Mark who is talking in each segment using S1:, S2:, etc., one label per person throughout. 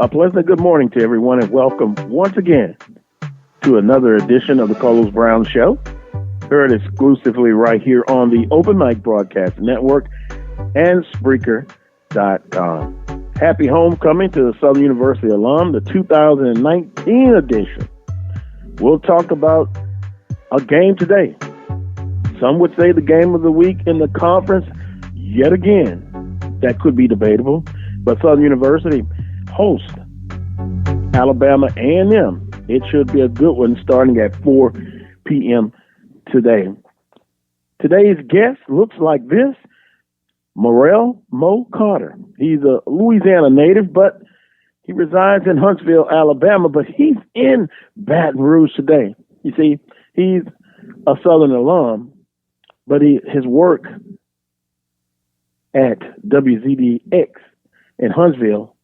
S1: A pleasant good morning to everyone and welcome once again to another edition of the Carlos Brown Show. Heard exclusively right here on the Open Mic Broadcast Network and Spreaker.com. Happy homecoming to the Southern University alum, the 2019 edition. We'll talk about a game today. Some would say the game of the week in the conference. Yet again, that could be debatable. But Southern University hosts Alabama A&M. It should be a good one starting at 4 p.m. today. Today's guest looks like this. Morrell Mo Carter. He's a Louisiana native, but he resides in Huntsville, Alabama, but he's in Baton Rouge today. You see, he's a Southern alum, but his work at WZDX in Huntsville,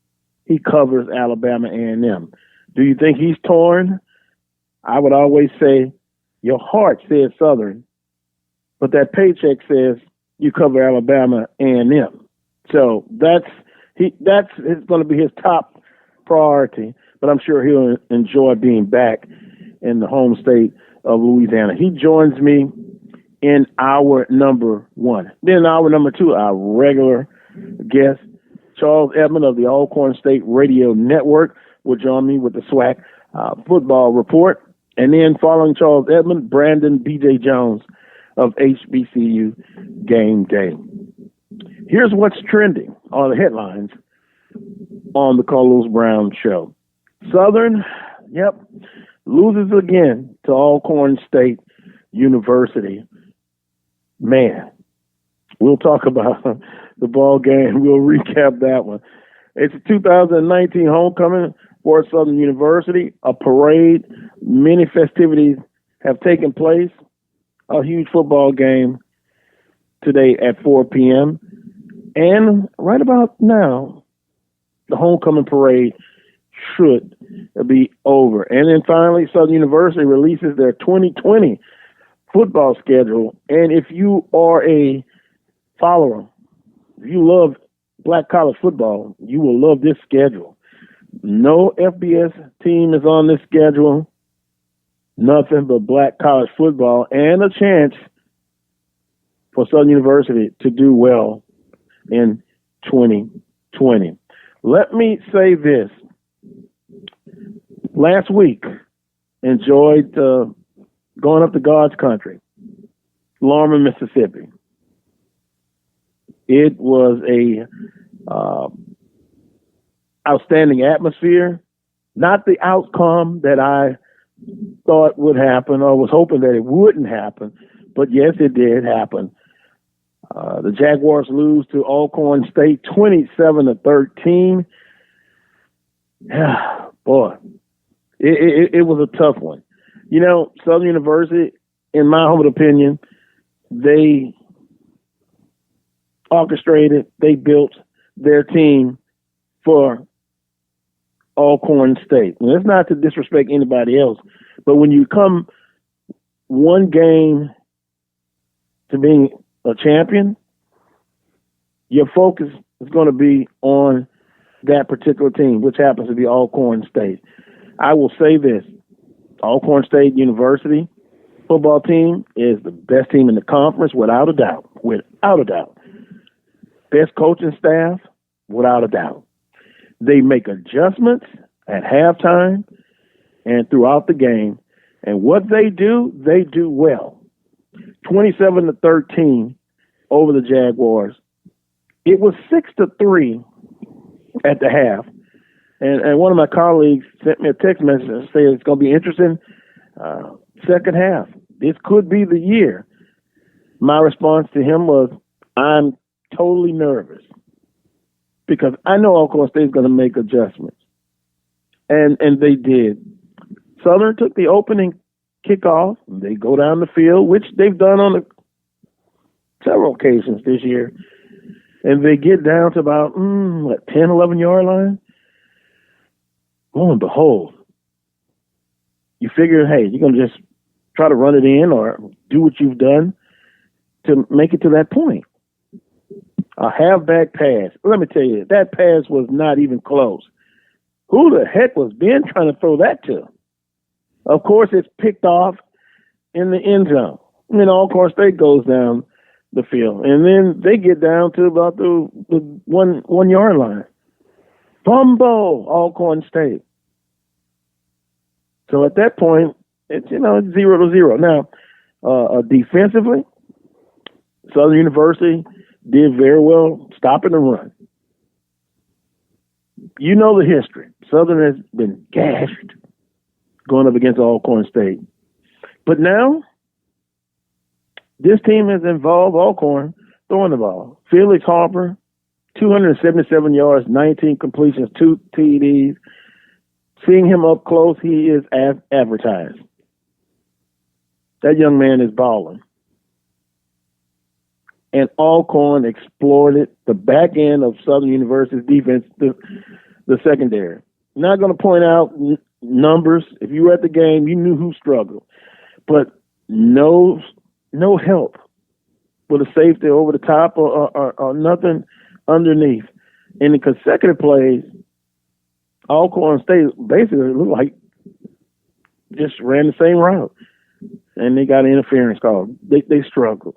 S1: he covers Alabama A&M. Do you think he's torn? I would always say your heart says Southern, but that paycheck says you cover Alabama A&M. So that's going to be his top priority, but I'm sure he'll enjoy being back in the home state of Louisiana. He joins me in hour number one. Then in hour number two, our regular guest, Charles Edmond of the Alcorn State Radio Network, will join me with the SWAC football report. And then following Charles Edmond, Brandon B.J. Jones of HBCU Game Day. Here's what's trending on the headlines on the Carlos Brown Show. Southern, loses again to Alcorn State University. Man, we'll talk about the ball game. We'll recap that one. It's a 2019 homecoming for Southern University, a parade. Many festivities have taken place. A huge football game today at 4 p.m. And right about now, the homecoming parade should be over. And then finally, Southern University releases their 2020 football schedule. And if you are a follower, if you love black college football, you will love this schedule. No FBS team is on this schedule. Nothing but black college football and a chance for Southern University to do well in 2020. Let me say this. Last week, enjoyed going up to God's country, Lorman, Mississippi. It was a outstanding atmosphere, not the outcome that I thought would happen or was hoping that it wouldn't happen, but yes, it did happen. The Jaguars lose to Alcorn State 27-13. Boy, it was a tough one. You know, Southern University, in my humble opinion, they orchestrated, they built their team for Alcorn State. And it's not to disrespect anybody else, but when you come one game to being a champion, your focus is going to be on that particular team, which happens to be Alcorn State. I will say this. Alcorn State University football team is the best team in the conference, without a doubt. Without a doubt. Best coaching staff, without a doubt. They make adjustments at halftime and throughout the game. And what they do well. 27-13 over the Jaguars. It was 6-3 at the half. And one of my colleagues sent me a text message and said it's going to be interesting second half. This could be the year. My response to him was, I'm totally nervous because I know Alcorn State is going to make adjustments. And they did. Southern took the opening kickoff. They go down the field, which they've done on several occasions this year. And they get down to about, 10, 11-yard line. Lo and behold, you figure, hey, you're going to just try to run it in or do what you've done to make it to that point. A halfback pass. Let me tell you, that pass was not even close. Who the heck was Ben trying to throw that to? Of course, it's picked off in the end zone. And then Alcorn State goes down the field. And then they get down to about the 1 yard line. Fumble, Alcorn State. So at that point, it's 0-0. Now, defensively, Southern University did very well stopping the run. You know the history. Southern has been gashed going up against Alcorn State. But now, this team has involved Alcorn throwing the ball. Felix Harper, 277 yards, 19 completions, 2 TDs. Seeing him up close, he is as advertised. That young man is balling. And Alcorn exploited the back end of Southern University's defense, the secondary. I'm not going to point out numbers. If you were at the game, you knew who struggled. But no help with a safety over the top or nothing underneath. In the consecutive plays, Alcorn State basically looked like just ran the same route. And they got an interference call. They struggled.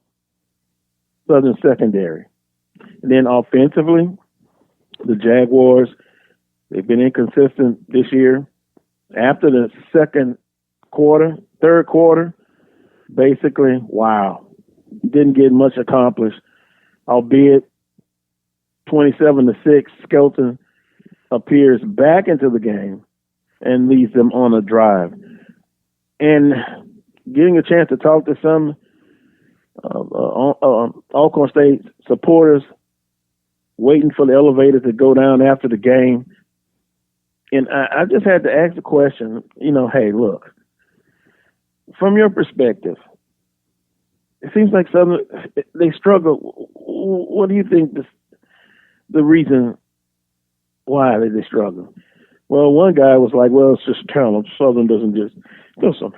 S1: Southern secondary. And then offensively, the Jaguars, they've been inconsistent this year. After the third quarter, basically, wow. Didn't get much accomplished, albeit 27-6, Skelton appears back into the game and leads them on a drive. And getting a chance to talk to some Alcorn State supporters waiting for the elevator to go down after the game. And I just had to ask the question, hey, look, from your perspective, it seems like Southern, they struggle. What do you think the reason why they struggle? Well, one guy was like, well, it's just talent. Southern doesn't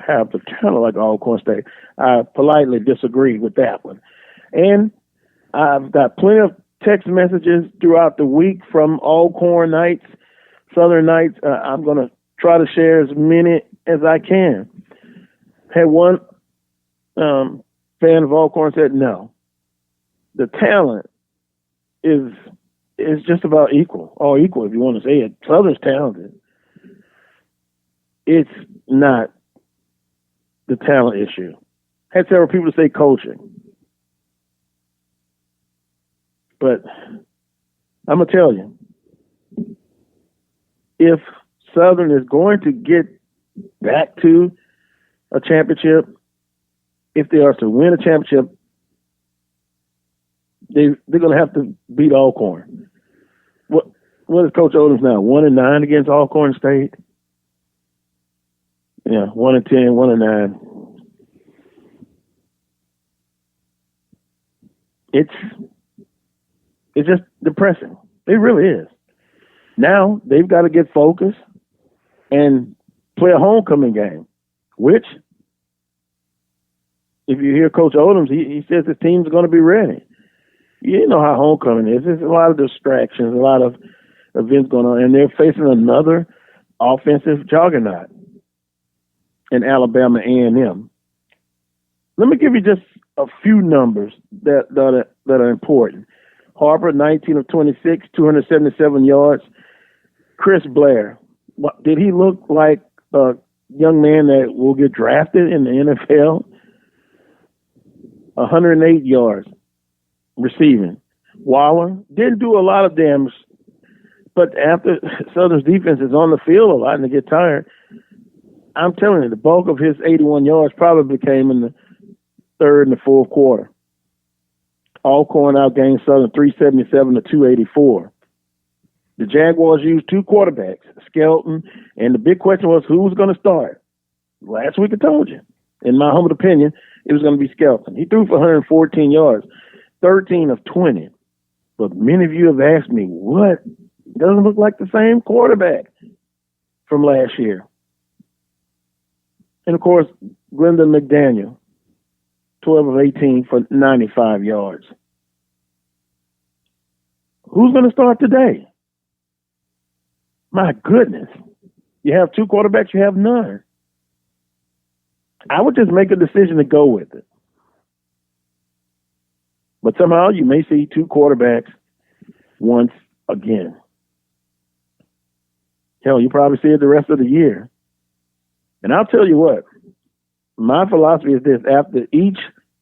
S1: have the talent like Alcorn State. I politely disagree with that one. And I've got plenty of text messages throughout the week from Alcorn Knights, Southern Knights. I'm going to try to share as many as I can. Had one fan of Alcorn said, no, the talent is just about equal, all equal if you want to say it. Southern's talented. It's not the talent issue. Had several people say coaching. But I'm going to tell you, if Southern is going to get back to a championship, if they are to win a championship, they're going to have to beat Alcorn. What is Coach Odoms now? 1-9 against Alcorn State? Yeah, 1-10, 1-9. It's just depressing. It really is. Now they've got to get focused and play a homecoming game, which, if you hear Coach Odoms, he says his team's going to be ready. You know how homecoming is. There's a lot of distractions, a lot of events going on, and they're facing another offensive juggernaut in Alabama A&M. Let me give you just a few numbers that are important. Harper, 19 of 26, 277 yards. Chris Blair, did he look like a young man that will get drafted in the NFL? 108 yards receiving. Waller didn't do a lot of damage, but after Southern's defense is on the field a lot and they get tired, I'm telling you, the bulk of his 81 yards probably came in the third and the fourth quarter. Alcorn outgained Southern 377 to 284. The Jaguars used 2 quarterbacks, Skelton, and the big question was who was going to start. Last week I told you, in my humble opinion, it was going to be Skelton. He threw for 114 yards, 13 of 20. But many of you have asked me, what? Doesn't look like the same quarterback from last year. And, of course, Glendon McDaniel, 12 of 18 for 95 yards. Who's going to start today? My goodness. You have two quarterbacks, you have none. I would just make a decision to go with it. But somehow you may see two quarterbacks once again. Hell, you probably see it the rest of the year. And I'll tell you what, my philosophy is this: after each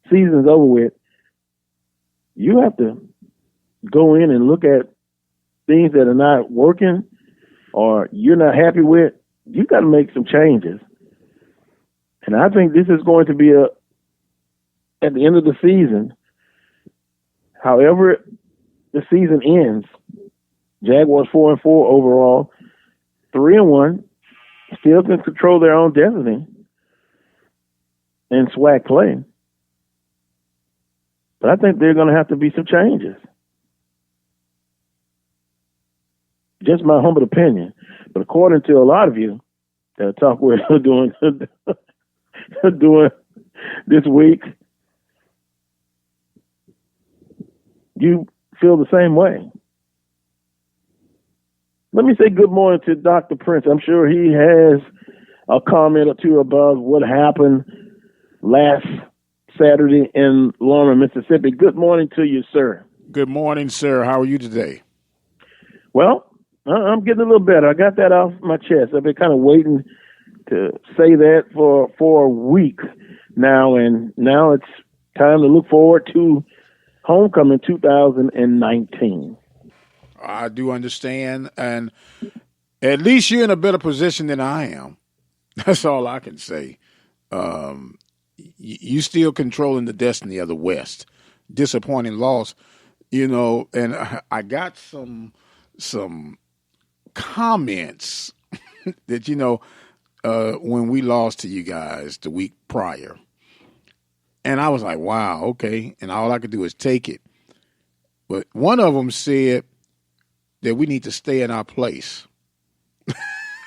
S1: season's over with, you have to go in and look at things that are not working or you're not happy with. You got to make some changes. And I think this is going to be at the end of the season, however the season ends, Jaguars 4-4 overall, 3-1, still can control their own destiny and swag play. But I think there are going to have to be some changes. Just my humble opinion. But according to a lot of you that talk we're doing this week, you feel the same way. Let me say good morning to Dr. Prince. I'm sure he has a comment or two about what happened last Saturday in Lorna, Mississippi. Good morning to you, sir.
S2: Good morning, sir. How are you today?
S1: Well, I'm getting a little better. I got that off my chest. I've been kind of waiting to say that for a week now, and now it's time to look forward to homecoming 2019.
S2: I do understand, and at least you're in a better position than I am. That's all I can say. You still controlling the destiny of the West. Disappointing loss, and I got some comments that, when we lost to you guys the week prior. And I was like, wow, okay. And all I could do is take it. But one of them said that we need to stay in our place.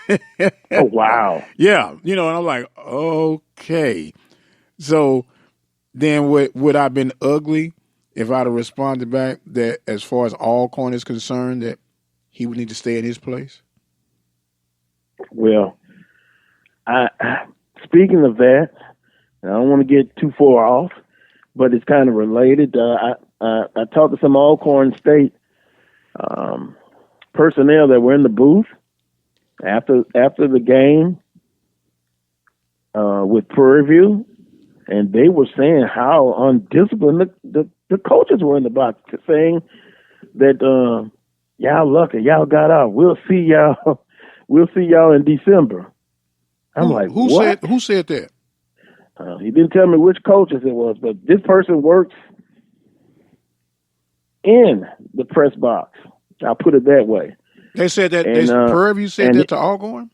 S1: Oh, wow.
S2: Yeah. And I'm like, okay. So then would I have been ugly if I'd have responded back that as far as Alcorn is concerned, that he would need to stay in his place?
S1: Well, speaking of that, I don't want to get too far off, but it's kind of related. I talked to some Alcorn State personnel that were in the booth after the game with Prairie View, and they were saying how undisciplined the coaches were in the box, saying that y'all lucky, y'all got out. We'll see y'all. We'll see y'all in December.
S2: Who said that?
S1: He didn't tell me which coaches it was, but this person works in the press box. I'll put it that way.
S2: They said that. Prairie View said that to Alcorn?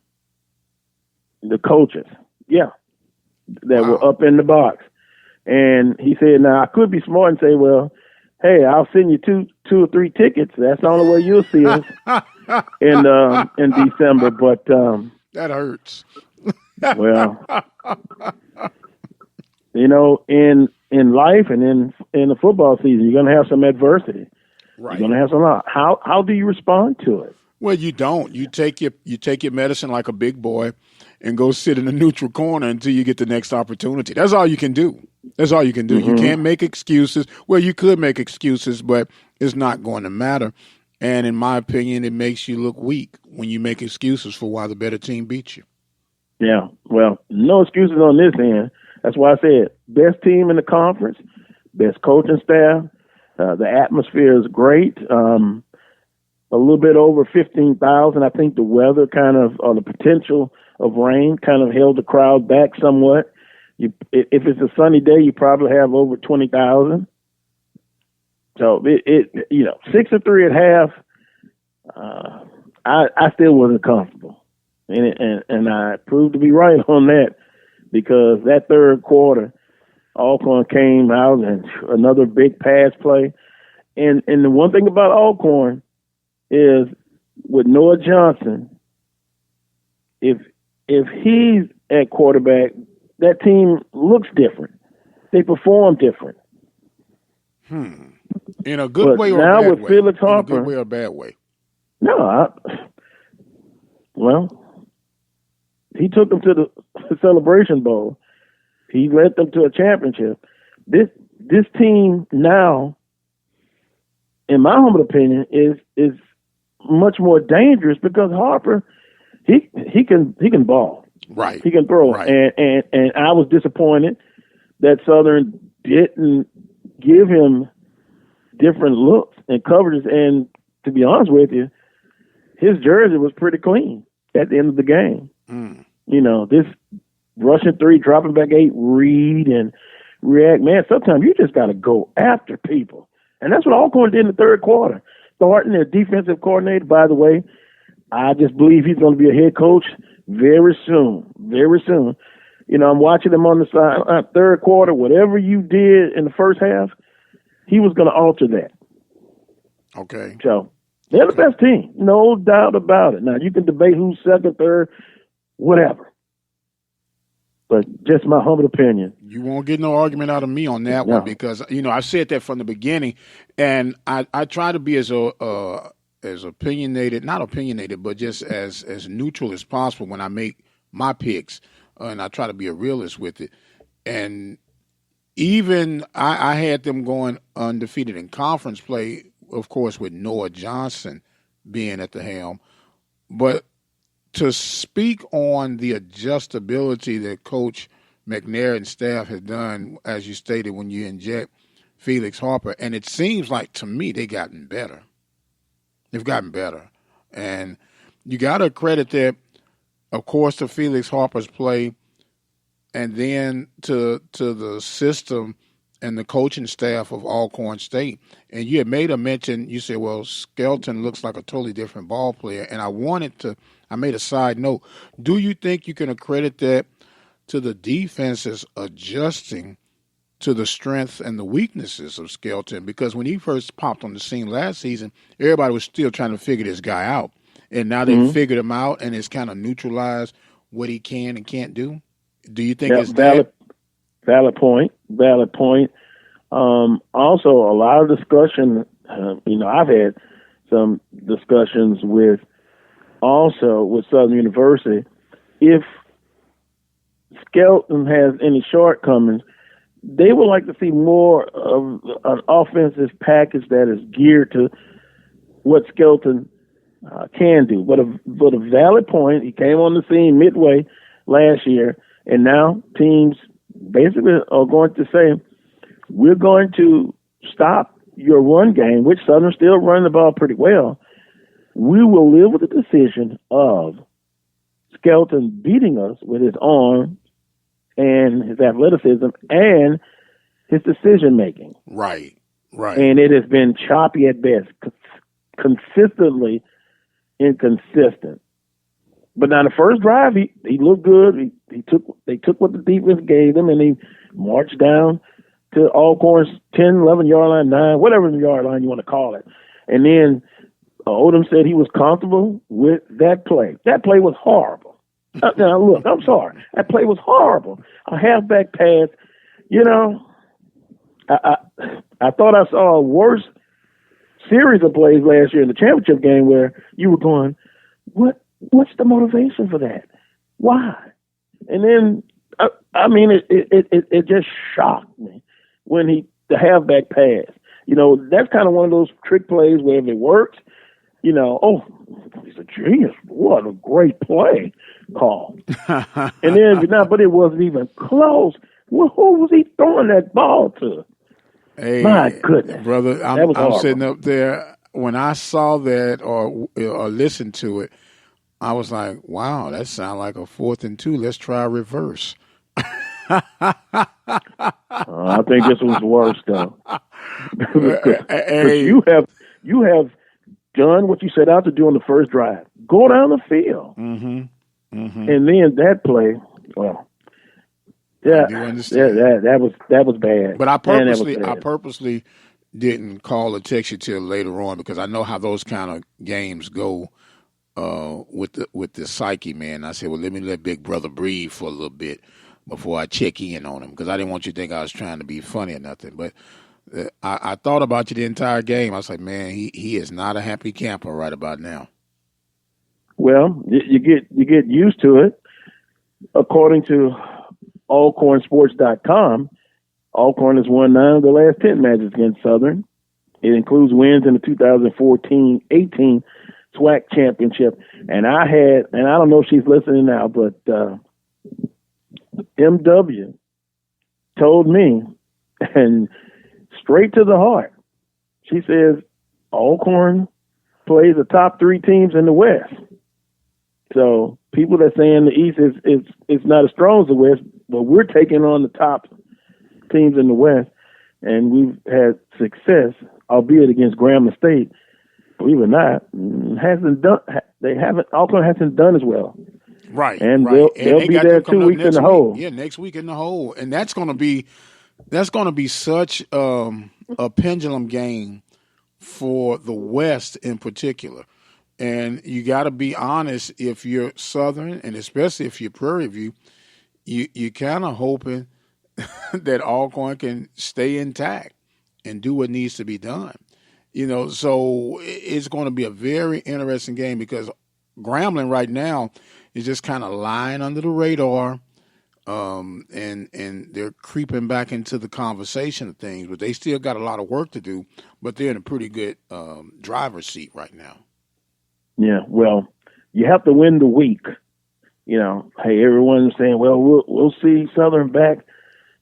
S1: The coaches, yeah, that were up in the box. And he said, now, I could be smart and say, well, hey, I'll send you two or three tickets. That's the only way you'll see us in December. But
S2: that hurts.
S1: Well, in life and in the football season, you're going to have some adversity.
S2: Right.
S1: You're going to have some. How do you respond to it?
S2: Well, you don't. You take your medicine like a big boy and go sit in a neutral corner until you get the next opportunity. That's all you can do. Mm-hmm. You can't make excuses. Well, you could make excuses, but it's not going to matter. And in my opinion, it makes you look weak when you make excuses for why the better team beats you.
S1: Yeah, well, no excuses on this end. That's why I said best team in the conference, best coaching staff. The atmosphere is great. A little bit over 15,000. I think the weather or the potential of rain kind of held the crowd back somewhat. If it's a sunny day, you probably have over 20,000. So 6-3 at half. I still wasn't comfortable. And I proved to be right on that, because that third quarter, Alcorn came out and another big pass play. And the one thing about Alcorn is with Noah Johnson, if he's at quarterback, that team looks different. They perform different.
S2: In a good way or a bad way?
S1: Now with Felix Harper,
S2: in a good way or a bad way?
S1: No, Well, he took them to the Celebration Bowl. He led them to a championship. This team now, in my humble opinion, is much more dangerous because Harper, he can ball.
S2: Right.
S1: He can throw.
S2: Right.
S1: And I was disappointed that Southern didn't give him different looks and coverages. And to be honest with you, his jersey was pretty clean at the end of the game. This rushing 3, dropping back 8, read and react. Man, sometimes you just got to go after people. And that's what Alcorn did in the third quarter. Starting their defensive coordinator, by the way, I just believe he's going to be a head coach very soon. Very soon. I'm watching him on the side. Third quarter, whatever you did in the first half, he was going to alter that.
S2: Okay.
S1: So they're the best team, no doubt about it. Now, you can debate who's second, third, whatever. But just my humble opinion.
S2: You won't get no argument out of me on that one because, I said that from the beginning, and I try to be as opinionated, not opinionated, but just as neutral as possible when I make my picks, and I try to be a realist with it. And even I had them going undefeated in conference play, of course, with Noah Johnson being at the helm. But to speak on the adjustability that Coach McNair and staff has done, as you stated, when you inject Felix Harper, and it seems like to me they've gotten better. They've gotten better. And you got to credit that, of course, to Felix Harper's play and then to the system and the coaching staff of Alcorn State. And you had made a mention, you said, well, Skelton looks like a totally different ball player. And I made a side note. Do you think you can accredit that to the defenses adjusting to the strengths and the weaknesses of Skelton? Because when he first popped on the scene last season, everybody was still trying to figure this guy out. And now they've figured him out and it's kind of neutralized what he can and can't do. Do you think it's
S1: valid? Valid point. Also, a lot of discussion. I've had some discussions with Southern University. If Skelton has any shortcomings, they would like to see more of an offensive package that is geared to what Skelton can do. But a valid point. He came on the scene midway last year, and now teams basically are going to say, we're going to stop your run game, which Southern still running the ball pretty well. We will live with the decision of Skelton beating us with his arm and his athleticism and his decision-making.
S2: Right.
S1: And it has been choppy at best, consistently inconsistent. But now the first drive, he looked good. They took what the defense gave them, and he marched down to Alcorn's 10, 11-yard line, 9, whatever yard line you want to call it. And then Odom said he was comfortable with that play. That play was horrible. Now, look, I'm sorry. That play was horrible. A halfback pass, I thought I saw a worse series of plays last year in the championship game where you were going, what's the motivation for that? Why? And then, it just shocked me when the halfback pass. That's kind of one of those trick plays where if it works, he's a genius. What a great play call. And then, but it wasn't even close. Well, who was he throwing that ball to?
S2: Hey,
S1: my goodness,
S2: brother, I'm sitting up there. When I saw that or listened to it, I was like, wow, that sounds like a 4th and 2. Let's try reverse.
S1: I think this was worse, though.
S2: Hey.
S1: You have done what you set out to do on the first drive. Go down the field. And then that play, well, that was bad.
S2: But I purposely didn't call or text you till later on because I know how those kind of games go with the psyche, man. I said, well, let Big Brother breathe for a little bit before I check in on him because I didn't want you to think I was trying to be funny or nothing. But I thought about you the entire game. I was like, man, he is not a happy camper right about now.
S1: Well, you get used to it. According to AllcornSports.com, Alcorn has won 9 of the last 10 matches against Southern. It includes wins in the 2014-18 SWAC championship. And I don't know if she's listening now, but MW told me, and straight to the heart, she says Alcorn plays the top 3 teams in the West. So people that saying the East is not as strong as the West, but we're taking on the top teams in the West, and we've had success, albeit against Grambling State. Believe it or not, Alcorn hasn't done as well.
S2: Right,
S1: and
S2: right.
S1: They'll be there 2 weeks in the hole.
S2: Yeah, next week in the hole, and that's going to be such a pendulum game for the West in particular. And you got to be honest, if you're Southern, and especially if you're Prairie View, you kind of hoping that Alcorn can stay intact and do what needs to be done. So it's going to be a very interesting game because Grambling right now is just kind of lying under the radar, and they're creeping back into the conversation of things, but they still got a lot of work to do, but they're in a pretty good driver's seat right now.
S1: Yeah, well, you have to win the week. Hey, everyone's saying, well, we'll see Southern back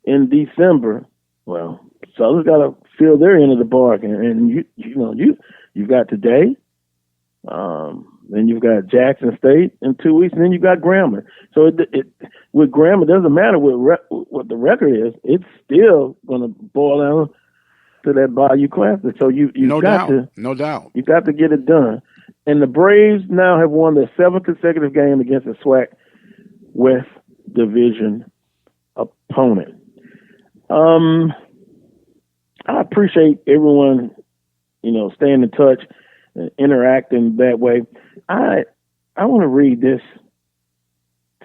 S1: in December. Well, Southern's got to fill their end of the bargain, and you've got today, then you've got Jackson State in 2 weeks, and then you've got Grambling. So with Grambling, it doesn't matter what the record is; it's still going to boil down to that Bayou Classic. So no doubt, you got to get it done. And the Braves now have won their 7th consecutive game against a SWAC West Division opponent. I appreciate everyone, staying in touch and interacting that way. I want to read this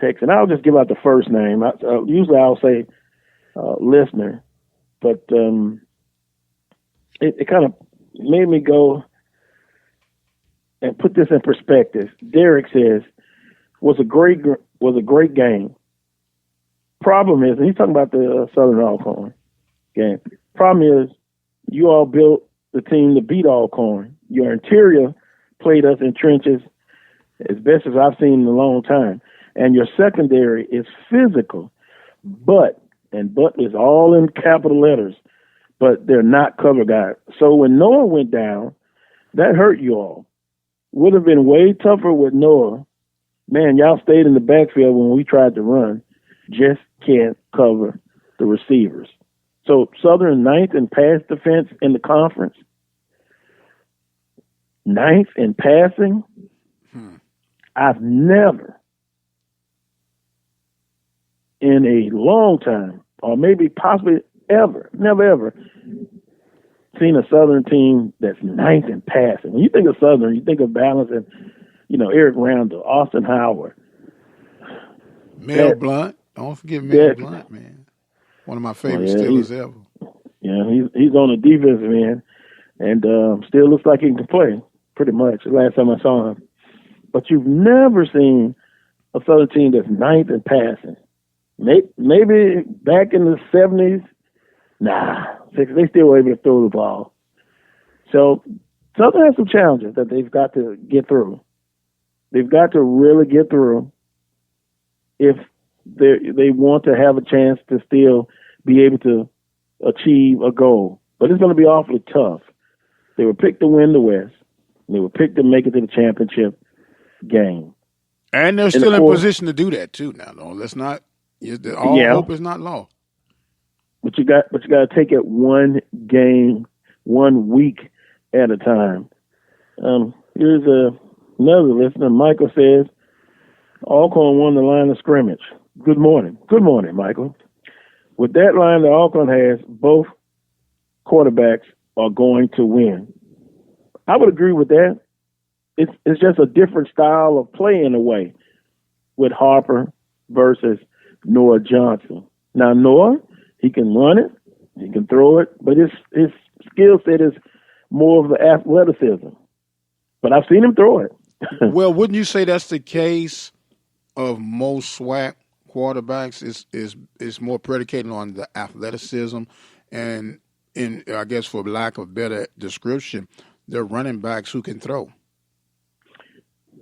S1: text, and I'll just give out the first name. Usually I'll say listener, but it kind of made me go and put this in perspective. Derek says, was a great game. Problem is, and he's talking about the Southern Alcorn game. Problem is, you all built the team to beat Alcorn. Your interior played us in trenches as best as I've seen in a long time. And your secondary is physical, but is all in capital letters, but they're not cover guys. So when Noah went down, that hurt you all. Would have been way tougher with Noah. Man, y'all stayed in the backfield when we tried to run. Just can't cover the receivers. So Southern 9th in pass defense in the conference. 9th in passing. I've never in a long time, or maybe possibly never ever seen a Southern team that's 9th in passing. When you think of Southern, you think of balance and, Eric Randall, Austin Howard.
S2: Mel Blunt. Don't forget Mel Blunt, man. One of my favorite Steelers ever.
S1: Yeah, he's on the defensive end, and still looks like he can play, pretty much, the last time I saw him. But you've never seen a Southern team that's 9th in passing. Maybe back in the 70s, they still were able to throw the ball. So Southern has some challenges that they've got to get through. They've got to really get through if they want to have a chance to still be able to achieve a goal. But it's going to be awfully tough. They were picked to win the West. They were picked to make it to the championship game.
S2: And they're still in position to do that too now, though. Let's not hope is not lost.
S1: But you got to take it one game, 1 week at a time. Here's another listener. Michael says, Alcorn won the line of scrimmage. Good morning. Good morning, Michael. With that line that Alcorn has, both quarterbacks are going to win. I would agree with that. It's just a different style of play in a way with Harper versus Noah Johnson. Now, Noah, he can run it, he can throw it, but his skill set is more of the athleticism. But I've seen him throw it.
S2: Well, wouldn't you say that's the case of most SWAC quarterbacks? Is more predicated on the athleticism, and in I guess for lack of better description, they're running backs who can throw.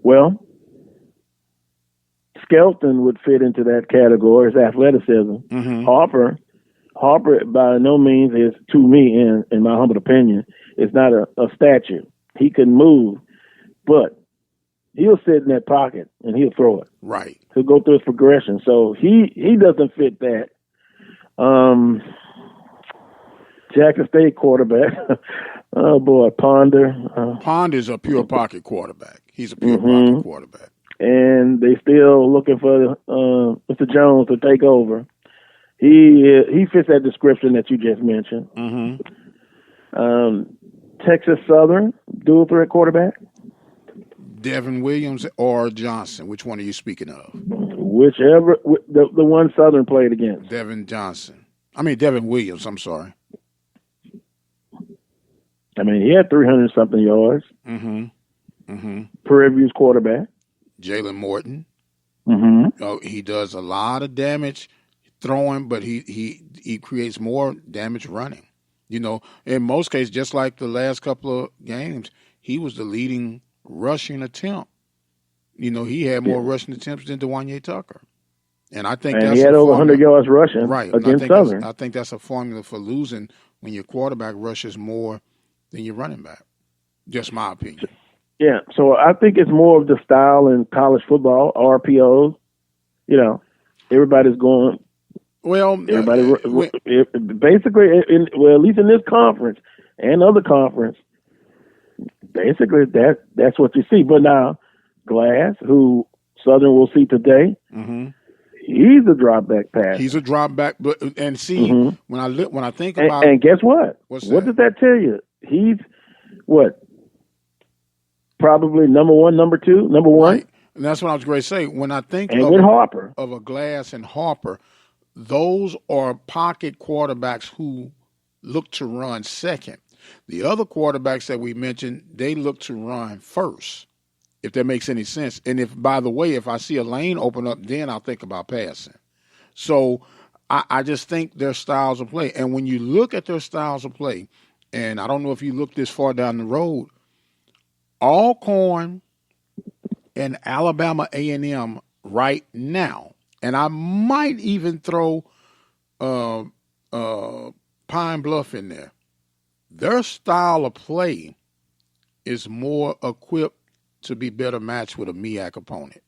S1: Well, Skelton would fit into that category as athleticism.
S2: Mm-hmm.
S1: Harper by no means is, to me, in my humble opinion, is not a statue. He can move, but he'll sit in that pocket and he'll throw it.
S2: Right.
S1: He'll go through his progression. So he doesn't fit that. Jackson State quarterback. Oh boy, Ponder.
S2: Ponder's a pure pocket quarterback. He's a pure pocket quarterback.
S1: And they still looking for Mr. Jones to take over. He fits that description that you just mentioned.
S2: Mm-hmm.
S1: Texas Southern dual threat quarterback.
S2: Devin Williams or Johnson? Which one are you speaking of?
S1: Whichever the one Southern played against.
S2: Devin Williams. I'm sorry.
S1: I mean, he had 300-something yards.
S2: Mm-hmm. Mm-hmm.
S1: Prairie View's quarterback.
S2: Jalen Morton.
S1: Mm-hmm.
S2: Oh, he does a lot of damage throwing, but he creates more damage running. You know, in most cases, just like the last couple of games, he was the leading rushing attempt. You know, he had more rushing attempts than Dewanye Tucker. And I think
S1: he had over 100 yards rushing against Southern.
S2: I think that's a formula for losing when your quarterback rushes more than your running back. Just my opinion.
S1: Yeah, so I think it's more of the style in college football, RPOs. You know, everybody's going.
S2: Well,
S1: basically, at least in this conference and other conference, basically that's what you see. But now, Glass, who Southern will see today,
S2: mm-hmm.
S1: he's a drop back passer.
S2: He's a drop back, but and see when I think about
S1: and guess what?
S2: What
S1: does that tell you? He's what? Probably number one. Right.
S2: And that's what I was going to say. When I think
S1: Harper
S2: of a Glass and Harper, those are pocket quarterbacks who look to run second. The other quarterbacks that we mentioned, they look to run first, if that makes any sense. And by the way, if I see a lane open up, then I'll think about passing. So I just think their styles of play. And when you look at their styles of play, and I don't know if you look this far down the road, Alcorn and Alabama A&M right now, and I might even throw Pine Bluff in there. Their style of play is more equipped to be better matched with a MEAC opponent.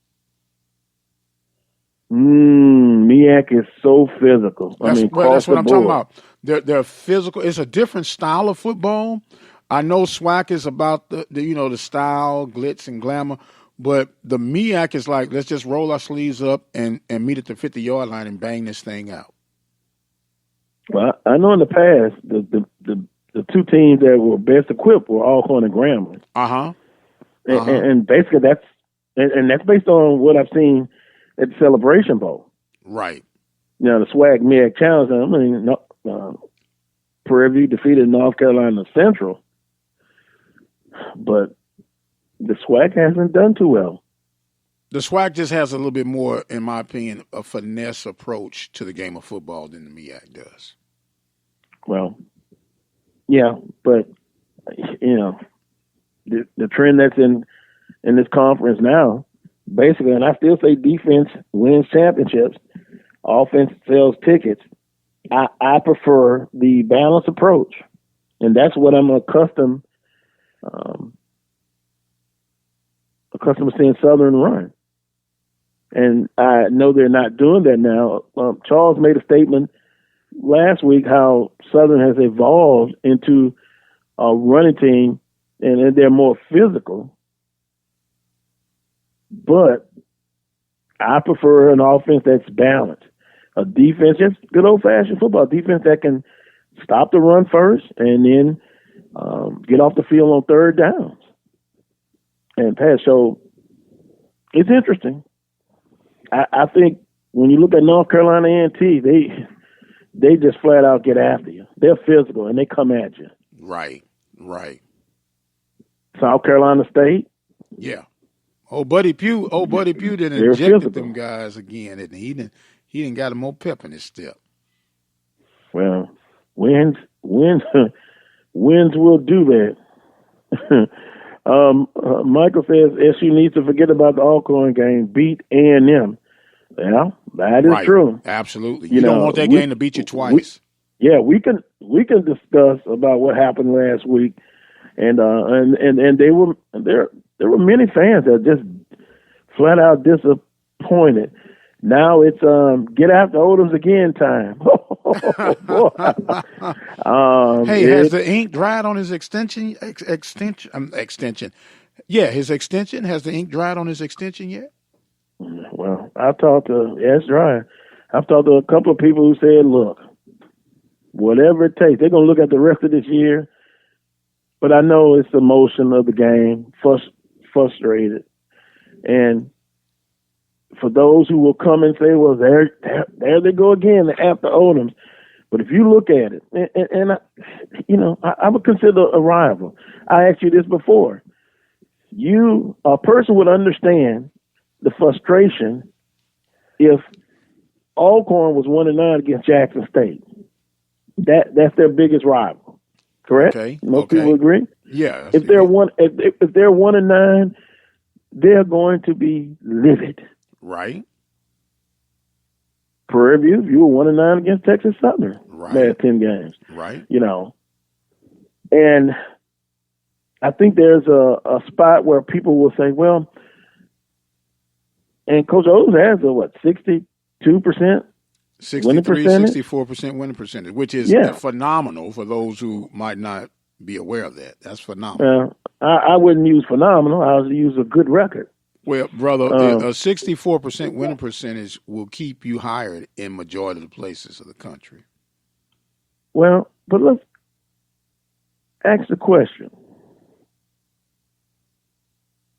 S1: MEAC is so physical.
S2: That's what I'm talking about. They're physical. It's a different style of football. I know SWAC is about the style, glitz, and glamour, but the MEAC is like, let's just roll our sleeves up and meet at the 50-yard line and bang this thing out.
S1: Well, I know in the past the two teams that were best equipped were Alcorn and Grambling. And basically that's based on what I've seen at the Celebration Bowl.
S2: Right.
S1: You know, the SWAC MEAC Challenge. I mean, Prairie View defeated North Carolina Central. But the SWAC hasn't done too well.
S2: The SWAC just has a little bit more, in my opinion, a finesse approach to the game of football than the MEAC does.
S1: Well, yeah, but you know, the trend that's in this conference now, basically, and I still say defense wins championships, offense sells tickets. I prefer the balanced approach, and that's what I'm accustomed to seeing Southern run. And I know they're not doing that now. Charles made a statement last week how Southern has evolved into a running team, and they're more physical. But I prefer an offense that's balanced. A defense, just good old-fashioned football defense that can stop the run first and then get off the field on third downs and pass. So it's interesting. I think when you look at North Carolina A&T, they just flat out get after you. They're physical and they come at you.
S2: Right.
S1: South Carolina State.
S2: Yeah. Buddy Pugh done
S1: Very
S2: injected
S1: physical.
S2: them guys again, and he didn't got more pep in his step.
S1: Well, wins wins will do that. Michael says SU needs to forget about the Alcorn game. Beat A&M. Well, that is true.
S2: Absolutely. You don't want that game to beat you twice.
S1: We can discuss about what happened last week, and there were many fans that just flat out disappointed. Now it's get after Odoms again time.
S2: Hey, has the ink dried on his extension? Extension. Yeah, his extension. Has the ink dried on his extension yet?
S1: Well, it's dry. I've talked to a couple of people who said, look, whatever it takes, they're going to look at the rest of this year. But I know it's the emotion of the game, frustrated. And for those who will come and say, well, there they go again after Odoms. But if you look at it, and I would consider a rival. I asked you this before. A person would understand the frustration if Alcorn was 1-9 against Jackson State. That's their biggest rival. Correct?
S2: Okay.
S1: Most people agree?
S2: Yeah.
S1: If they're 1-9, they're going to be livid.
S2: Right.
S1: Prairie View, you were 1-9 against Texas Southern.
S2: Right.
S1: Last 10 games.
S2: Right.
S1: And I think there's a spot where people will say, well, and Coach O's has 62%
S2: 64% winning percentage, which is phenomenal for those who might not be aware of that. That's phenomenal.
S1: I wouldn't use phenomenal. I would use a good record.
S2: Well, brother, a 64% winning percentage will keep you hired in majority of the places of the country.
S1: Well, but let's ask the question.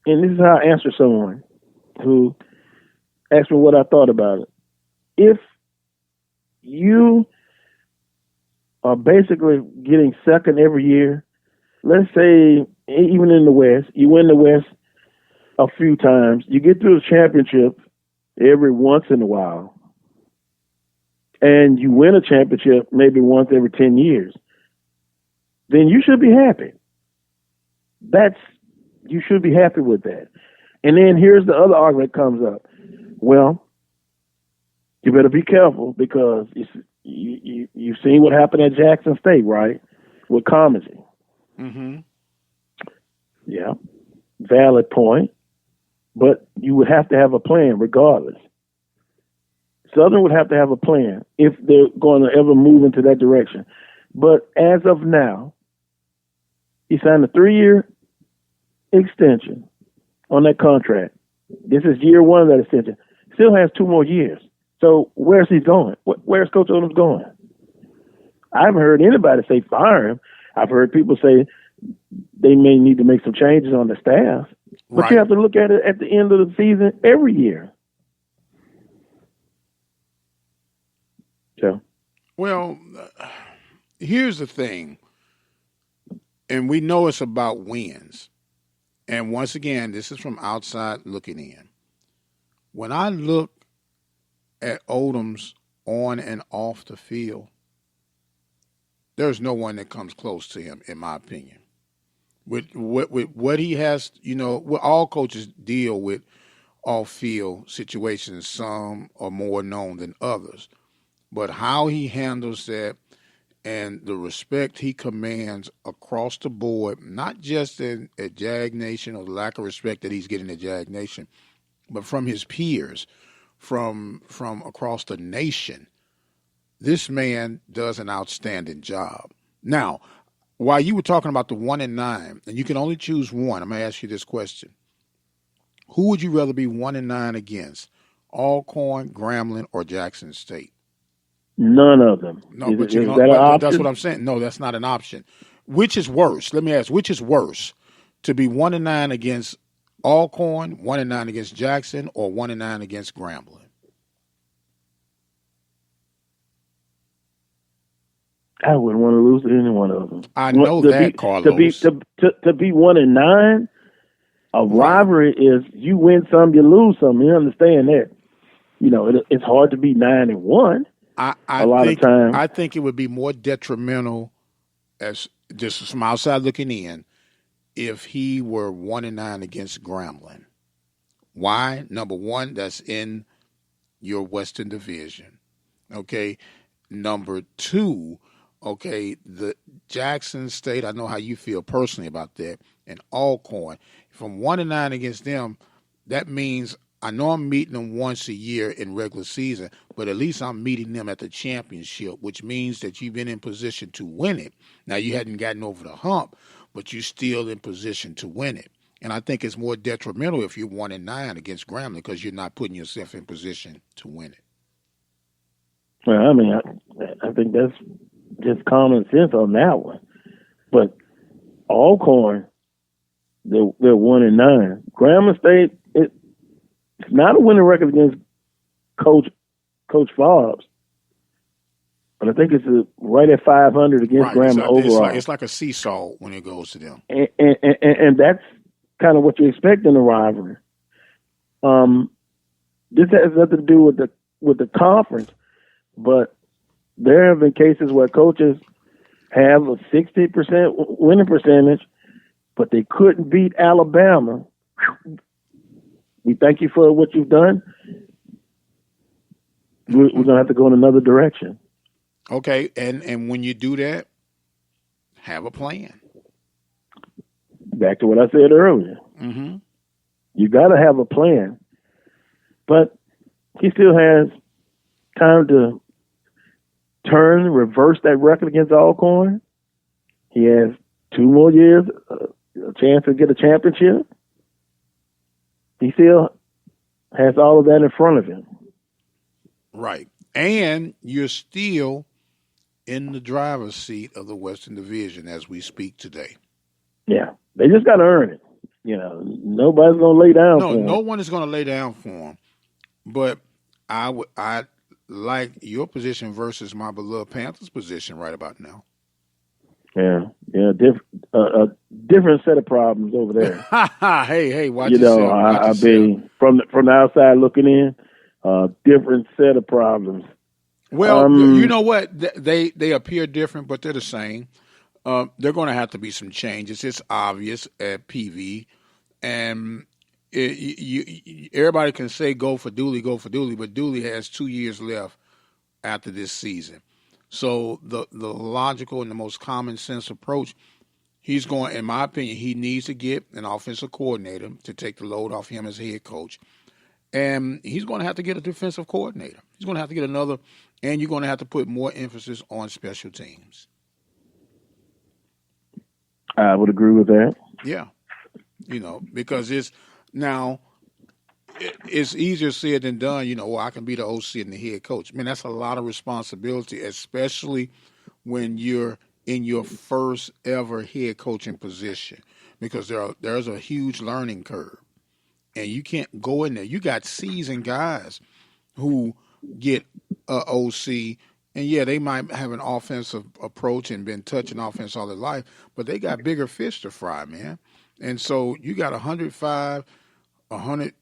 S1: And this is how I answer someone who asked me what I thought about it. If you are basically getting second every year, let's say even in the West, you win the West a few times, you get to the championship every once in a while, and you win a championship maybe once every 10 years, then you should be happy. You should be happy with that. And then here's the other argument that comes up. Well, you better be careful because you've seen what happened at Jackson State, right? With Comedy.
S2: Mm-hmm.
S1: Yeah, valid point. But you would have to have a plan regardless. Southern would have to have a plan if they're going to ever move into that direction. But as of now, he signed a 3-year extension on that contract. This is year one of that extension. Still has 2 more years. So where's he going? Where's Coach Odoms going? I haven't heard anybody say fire him. I've heard people say they may need to make some changes on the staff. But you have to look at it at the end of the season every year. So,
S2: well, here's the thing, and we know it's about wins. And once again, this is from outside looking in. When I look at Odoms on and off the field, there's no one that comes close to him, in my opinion. With what he has, all coaches deal with off-field situations. Some are more known than others. But how he handles that and the respect he commands across the board, not just at Jag Nation or the lack of respect that he's getting at Jag Nation, but from his peers, from across the nation, this man does an outstanding job. Now, while you were talking about the 1-9, and you can only choose one, I'm going to ask you this question. Who would you rather be 1-9 against, Alcorn, Grambling, or Jackson State?
S1: None of them.
S2: No, that's what I'm saying. No, that's not an option. Which is worse? Let me ask, which is worse? To be 1-9 against Alcorn, 1-9 against Jackson, or 1-9 against Grambling?
S1: I wouldn't want to lose to any one of them.
S2: I know that, Carlos.
S1: To be 1-9, A rivalry is you win some, you lose some. You understand that? It's hard to be 9-1. A lot of times,
S2: I think it would be more detrimental, as just from outside looking in, if he were 1-9 against Grambling. Why? Number one, that's in your Western Division. Okay. Number two, okay, the Jackson State, I know how you feel personally about that, and Alcorn. From 1-9 against them, that means I know I'm meeting them once a year in regular season, but at least I'm meeting them at the championship, which means that you've been in position to win it. Now, you hadn't gotten over the hump, but you're still in position to win it. And I think it's more detrimental if you're 1-9 against Grambling because you're not putting yourself in position to win it.
S1: Well, I mean, I think that's just common sense on that one. But Alcorn, they're 1-9. Grambling State, it's not a winning record against Coach Fobbs, but I think it's right at 500 against Grambling overall.
S2: It's like a seesaw when it goes to them,
S1: and that's kind of what you expect in a rivalry. This has nothing to do with the conference. But there have been cases where coaches have a 60% winning percentage, but they couldn't beat Alabama. We thank you for what you've done. We're going to have to go in another direction.
S2: Okay, and when you do that, have a plan.
S1: Back to what I said earlier.
S2: Mm-hmm.
S1: You got to have a plan. But he still has time to reverse that record against Alcorn. He has 2 more years, a chance to get a championship. He still has all of that in front of him.
S2: Right. And you're still in the driver's seat of the Western Division as we speak today.
S1: Yeah. They just got to earn it. Nobody's going to lay down for him.
S2: No one is going to lay down for him. But I like your position versus my beloved Panthers position right about now.
S1: Yeah, different set of problems over there.
S2: Hey, watch yourself.
S1: I mean, from the outside looking in, different set of problems.
S2: Well, you know what? They appear different, but they're the same. They're going to have to be some changes. It's obvious at PV, and everybody can say go for Dooley, but Dooley has 2 years left after this season. So the logical and the most common sense approach, he's going, in my opinion, he needs to get an offensive coordinator to take the load off him as head coach. And he's going to have to get a defensive coordinator. He's going to have to get another, and you're going to have to put more emphasis on special teams.
S1: I would agree with that.
S2: Yeah. Because it's easier said than done. I can be the OC and the head coach. Man, that's a lot of responsibility, especially when you're in your first ever head coaching position, because there's a huge learning curve, and you can't go in there. You got seasoned guys who get OC, and yeah, they might have an offensive approach and been touching offense all their life, but they got bigger fish to fry, man. And so you got 100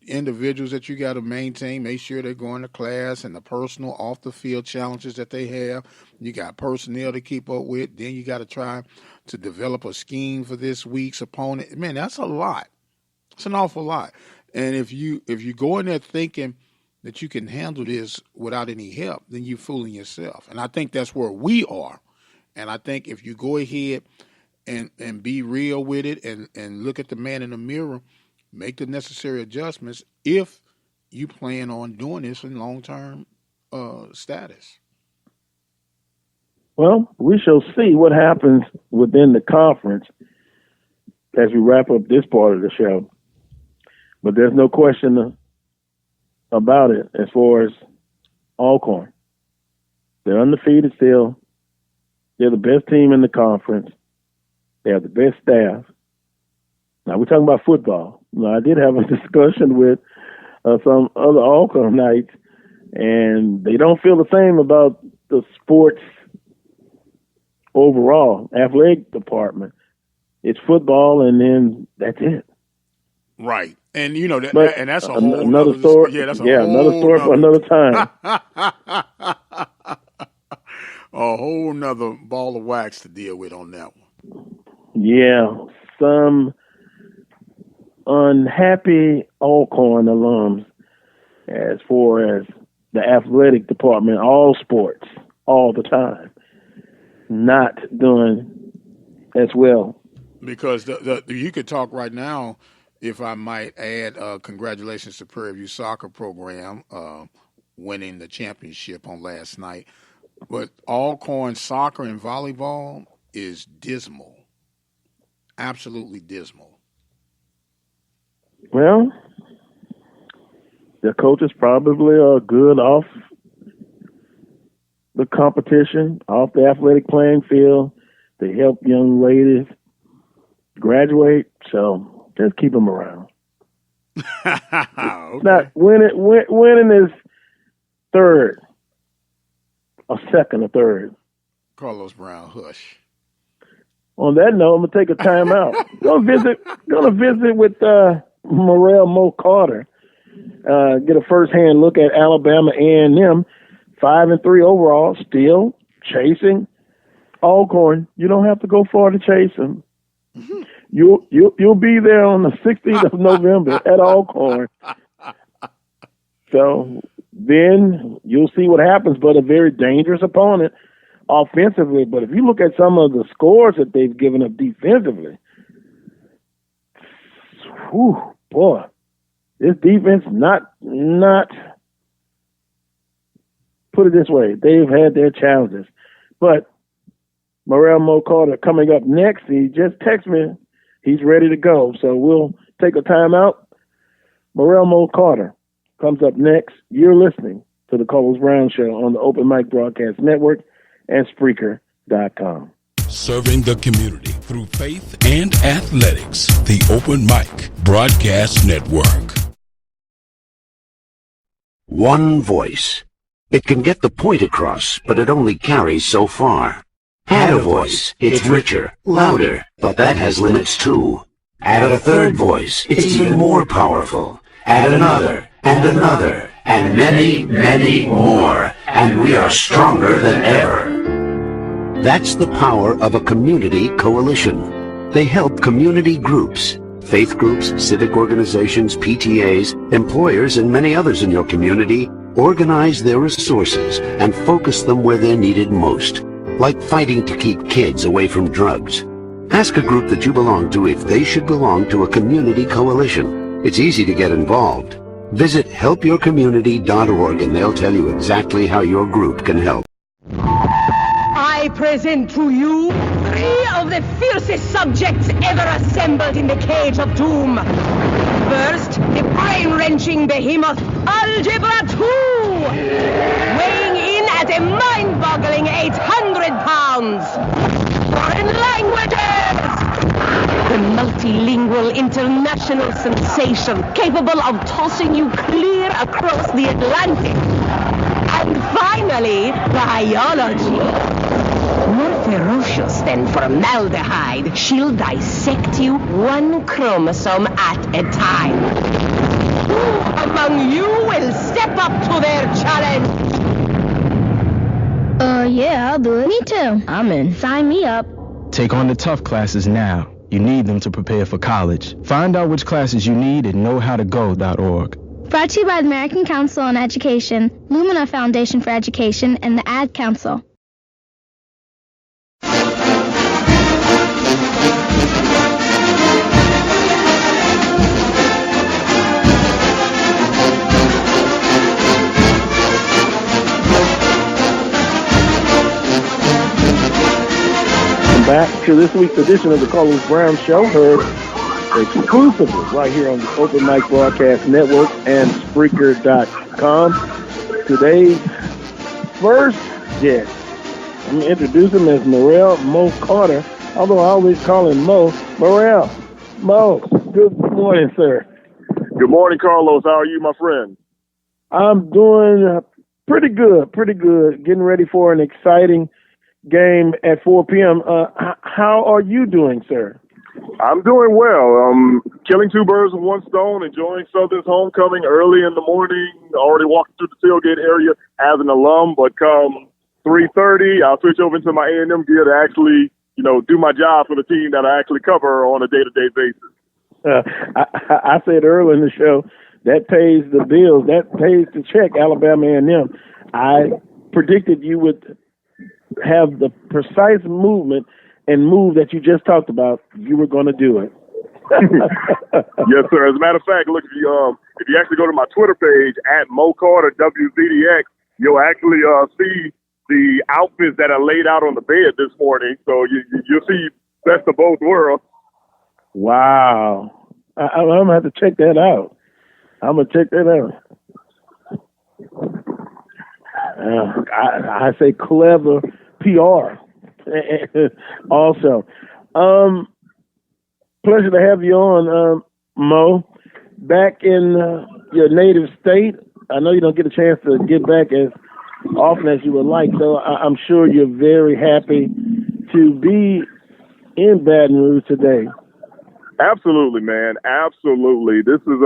S2: individuals that you got to maintain, make sure they're going to class, and the personal off the field challenges that they have. You got personnel to keep up with. Then you got to try to develop a scheme for this week's opponent. Man, that's a lot. It's an awful lot. And if you go in there thinking that you can handle this without any help, then you're fooling yourself. And I think that's where we are. And I think if you go ahead and be real with it and look at the man in the mirror, make the necessary adjustments if you plan on doing this in long-term status.
S1: Well, we shall see what happens within the conference as we wrap up this part of the show. But there's no question about it as far as Alcorn. They're undefeated still. They're the best team in the conference. They have the best staff. Now, we're talking about football. Now, I did have a discussion with some other Alcornites, and they don't feel the same about the sports overall, athletic department. It's football, and then that's it.
S2: Right. And
S1: But
S2: and that's a whole
S1: another
S2: nother
S1: story.
S2: yeah, that's a
S1: Yeah, another
S2: whole
S1: story for another time.
S2: a whole nother ball of wax to deal with on that one.
S1: Yeah, some unhappy Alcorn alums as far as the athletic department, all sports, all the time, not doing as well.
S2: Because you could talk right now, if I might add, congratulations to Prairie View soccer program winning the championship on last night. But Alcorn soccer and volleyball is dismal, absolutely dismal.
S1: Well, the coaches probably are good off the competition, off the athletic playing field. They help young ladies graduate, so just keep them around.
S2: Okay.
S1: Not winning is third, or second, or third.
S2: Carlos Brown, hush.
S1: On that note, I'm gonna take a time out. Gonna visit with Morel Mo Carter. Get a first-hand look at Alabama A&M, 5-3 overall, still chasing Alcorn. You don't have to go far to chase them. Mm-hmm. You'll be there on the 16th of November at Alcorn. So then you'll see what happens. But a very dangerous opponent offensively. But if you look at some of the scores that they've given up defensively, whew, boy. This defense, not put it this way, they've had their challenges. But Morel Mo Carter coming up next, he just texted me. He's ready to go. So we'll take a time out. Morel Mo Carter comes up next. You're listening to the Carlos Brown Show on the Open Mic Broadcast Network and Spreaker.com.
S3: Serving the community through faith and athletics. The Open Mic Broadcast Network.
S4: One voice. It can get the point across, but it only carries so far. Add a voice. It's richer, louder, but that has limits too. Add a third voice. It's even more powerful. Add another, and many, many more. And we are stronger than ever. That's the power of a community coalition. They help community groups, faith groups, civic organizations, PTAs, employers, and many others in your community organize their resources and focus them where they're needed most, like fighting to keep kids away from drugs. Ask a group that you belong to if they should belong to a community coalition. It's easy to get involved. Visit helpyourcommunity.org and they'll tell you exactly how your group can help.
S5: I present to you 3 of the fiercest subjects ever assembled in the cage of doom. First, the brain-wrenching behemoth Algebra 2, weighing in at a mind-boggling 800 pounds. Foreign languages! The multilingual international sensation capable of tossing you clear across the Atlantic. And finally, biology. More ferocious than formaldehyde, she'll dissect you 1 chromosome at a time. Who among you will step up to their challenge?
S6: Yeah, I'll do it. Me too. I'm in. Sign me up.
S7: Take on the tough classes now. You need them to prepare for college. Find out which classes you need at knowhowtogo.org.
S6: Brought to you by the American Council on Education, Lumina Foundation for Education, and the Ad Council.
S1: Back to this week's edition of the Carlos Brown Show, heard exclusively right here on the Open Mic Broadcast Network and Spreaker.com. Today's first guest, I'm going to introduce him as Morel Mo Carter, although I always call him Mo. Morel, Mo, good morning, sir.
S8: Good morning, Carlos. How are you, my friend?
S1: I'm doing pretty good. Getting ready for an exciting game at 4 p.m. How are you doing, sir?
S8: I'm doing well. Killing two birds with one stone, enjoying Southern's homecoming early in the morning. Already walking through the tailgate area as an alum, but come 3:30, I'll switch over into my A&M gear to actually, do my job for the team that I actually cover on a day-to-day basis.
S1: I said earlier in the show, that pays the bills. That pays the check, Alabama A&M. I predicted you would have the precise movement and move that you just talked about. You were going to do it.
S8: Yes, sir. As a matter of fact, look, if you actually go to my Twitter page at Mo Carter WZDX, you'll actually see the outfits that I laid out on the bed this morning. So you'll see best of both worlds.
S1: Wow. I'm going to have to check that out. I'm going to check that out. I say clever PR. Also, pleasure to have you on, Mo. Back in your native state. I know you don't get a chance to get back as often as you would like, so I'm sure you're very happy to be in Baton Rouge today.
S8: Absolutely, man. Absolutely. This is,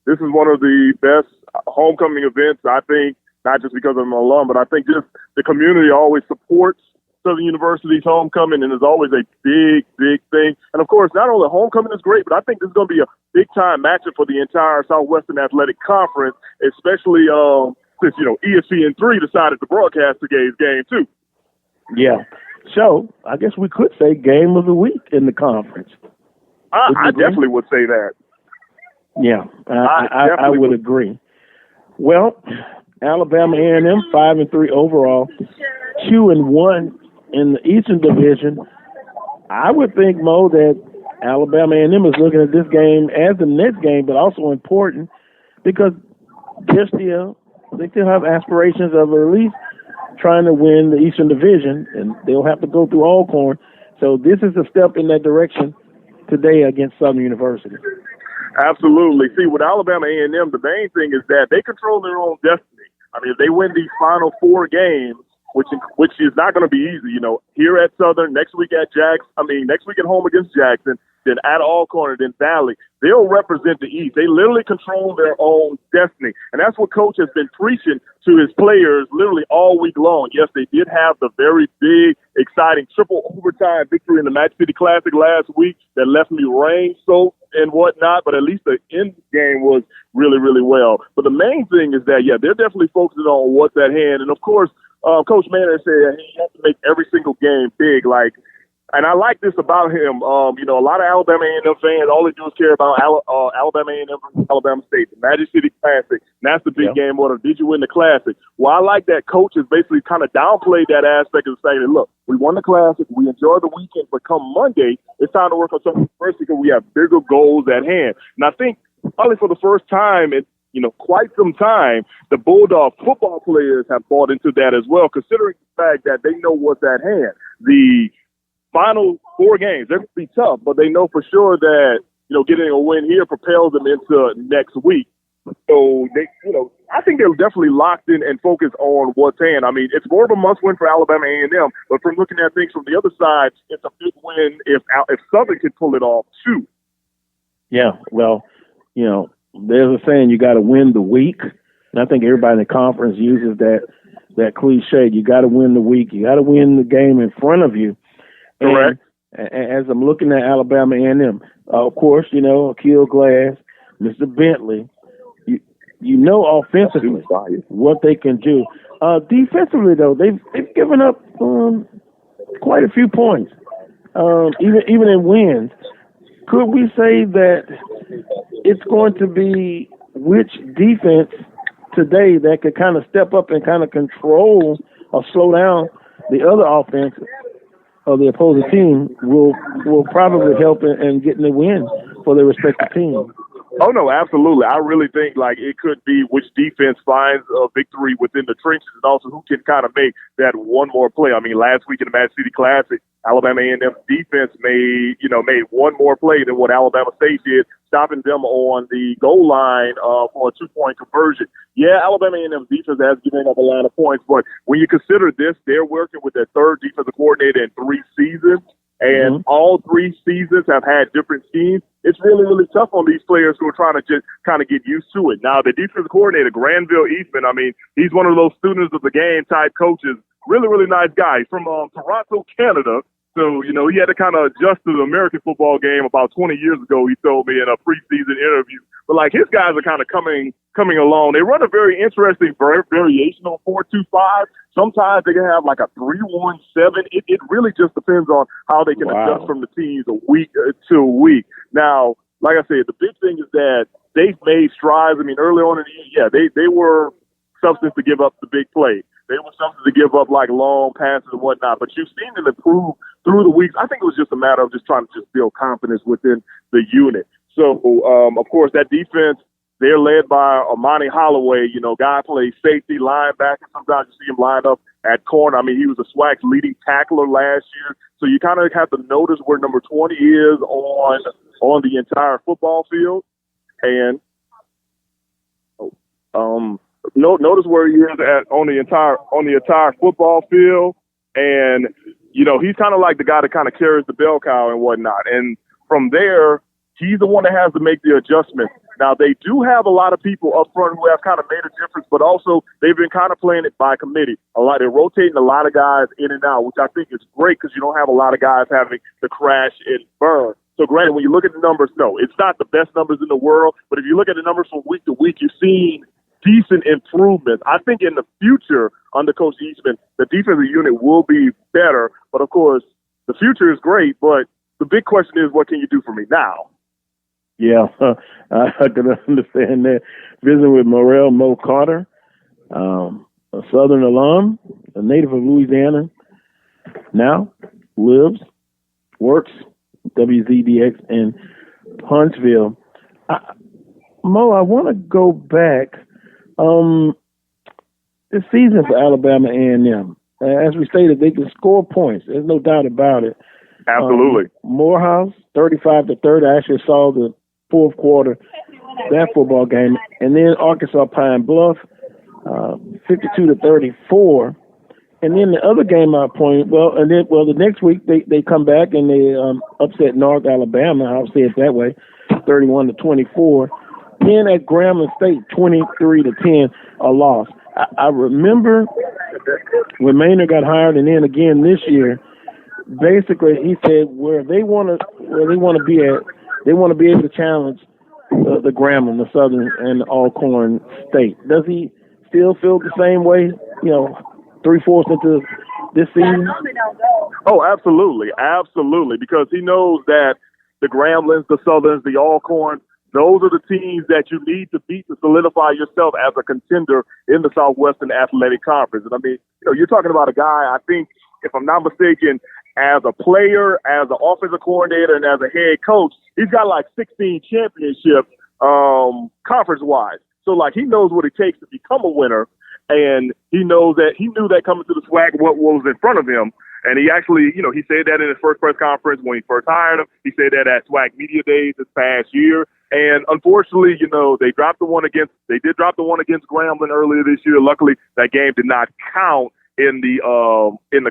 S8: this is one of the best homecoming events, I think, not just because I'm an alum, but I think just the community always supports Southern University's homecoming, and it's always a big, big thing. And, of course, not only homecoming is great, but I think this is going to be a big-time matchup for the entire Southwestern Athletic Conference, especially since, ESPN3 decided to broadcast today's game, too.
S1: Yeah. So I guess we could say game of the week in the conference.
S8: I definitely would say that.
S1: Yeah, I would agree. Well, Alabama A&M 5-3 overall, 2-1 in the Eastern Division. I would think, Mo, that Alabama A&M is looking at this game as the next game, but also important because they still have aspirations of at least trying to win the Eastern Division, and they'll have to go through Alcorn. So this is a step in that direction today against Southern University.
S8: Absolutely. See, with Alabama A&M, the main thing is that they control their own destiny. I mean, if they win these final 4 games, which is not going to be easy, here at Southern, next week at home against Jackson, then at Alcorn, then Valley, they'll represent the East. They literally control their own destiny. And that's what Coach has been preaching to his players literally all week long. Yes, they did have the very big, exciting triple overtime victory in the Match City Classic last week that left me rain-soaked and whatnot, but at least the end game was really, really well. But the main thing is that, they're definitely focusing on what's at hand. And, of course, Coach Manor said he has to make every single game big. And I like this about him. A lot of Alabama A&M fans, all they do is care about Alabama A&M versus Alabama State, the Magic City Classic. And that's the big game. What did you win the Classic? Well, I like that Coach has basically kind of downplayed that aspect of saying, look, we won the Classic, we enjoyed the weekend, but come Monday, it's time to work on something first because we have bigger goals at hand. And I think probably for the first time in quite some time, the Bulldog football players have bought into that as well, considering the fact that they know what's at hand. The final 4 games, they're going to be tough, but they know for sure that, getting a win here propels them into next week. So they, I think they're definitely locked in and focused on what's at hand. I mean, it's more of a must-win for Alabama A&M, but from looking at things from the other side, it's a big win if Southern can pull it off too.
S1: Yeah, well, there's a saying you got to win the week, and I think everybody in the conference uses that cliche. You got to win the week. You got to win the game in front of you.
S8: Correct.
S1: And as I'm looking at Alabama A&M, of course, Akil Glass, Mr. Bentley, offensively what they can do. Defensively, though, they've given up quite a few points, even in wins. Could we say that it's going to be which defense today that could kind of step up and kind of control or slow down the other offense of the opposing team will probably help in getting the win for their respective team?
S8: Oh, no, absolutely. I really think it could be which defense finds a victory within the trenches and also who can kind of make that one more play. I mean, last week in the Match City Classic, Alabama A&M's defense made one more play than what Alabama State did, stopping them on the goal line for a 2-point conversion. Yeah, Alabama A&M's defense has given up a lot of points, but when you consider this, they're working with their 3rd defensive coordinator in 3 seasons. And all 3 seasons have had different schemes. It's really, really tough on these players who are trying to just kind of get used to it. Now, the defensive coordinator, Granville Eastman, I mean, he's one of those students of the game type coaches. Really, really nice guy. He's from Toronto, Canada. So, you know, he had to kind of adjust to the American football game about 20 years ago, he told me in a preseason interview. But, like, his guys are kind of coming along. They run a very interesting variation on 4-2-5. Sometimes they can have like a 3-1-7. It really just depends on how they can adjust from the teams a week to a week. Now, like I said, the big thing is that they've made strides. I mean, early on in the year, they were substance to give up the big play. They were something to give up like long passes and whatnot, but you've seen them improve through the weeks. I think it was just a matter of just trying to just build confidence within the unit. So, of course, that defense, they're led by Amani Holloway. You know, guy plays safety, linebacker. Sometimes you see him line up at corner. I mean, he was a SWAC's leading tackler last year. So you kind of have to notice where number 20 is on the entire football field. And notice where he is on the entire football field. And, you know, he's kind of like the guy that kind of carries the bell cow and whatnot. And from there, he's the one that has to make the adjustment. Now, they do have a lot of people up front who have kind of made a difference, but also they've been kind of playing it by committee. They're rotating a lot of guys in and out, which I think is great because you don't have a lot of guys having to crash and burn. So, granted, when you look at the numbers, no, it's not the best numbers in the world, but if you look at the numbers from week to week, you're seeing decent improvement. I think in the future, under Coach Eastman, the defensive unit will be better. But, of course, the future is great, but the big question is, what can you do for me now?
S1: Yeah, I can understand that. Visiting with Morrell Mo Carter, a Southern alum, a native of Louisiana, now lives, works, WZDX in Huntsville. Mo, I want to go back. This season for Alabama A&M, as we stated, they can score points. There's no doubt about it.
S8: Absolutely.
S1: Morehouse, 35-30. I actually saw the fourth quarter that football game, and then Arkansas Pine Bluff, 52-34. And then the other game I pointed, the next week they come back and they upset North Alabama. I'll say it that way, 31-24. Then at Grambling State, 23-10, a loss. I remember when Maynard got hired, and then again this year. Basically, he said where they want to be at, they want to be able to challenge the Grambling, the Southern, and the Alcorn State. Does he still feel the same way? You know, 3/4 into this season.
S8: Oh, absolutely, because he knows that the Gramblings, the Southerns, the Alcorns, those are the teams that you need to beat to solidify yourself as a contender in the Southwestern Athletic Conference. And I mean, you know, you're talking about a guy, I think, if I'm not mistaken, as a player, as an offensive coordinator, and as a head coach, he's got like 16 championships conference-wise. So, like, he knows what it takes to become a winner, and he knew that coming to the SWAC, what was in front of him. And he actually, you know, he said that in his first press conference when he first hired him. He said that at SWAC Media Days this past year. And unfortunately, you know, they did drop the one against Grambling earlier this year. Luckily, that game did not count in the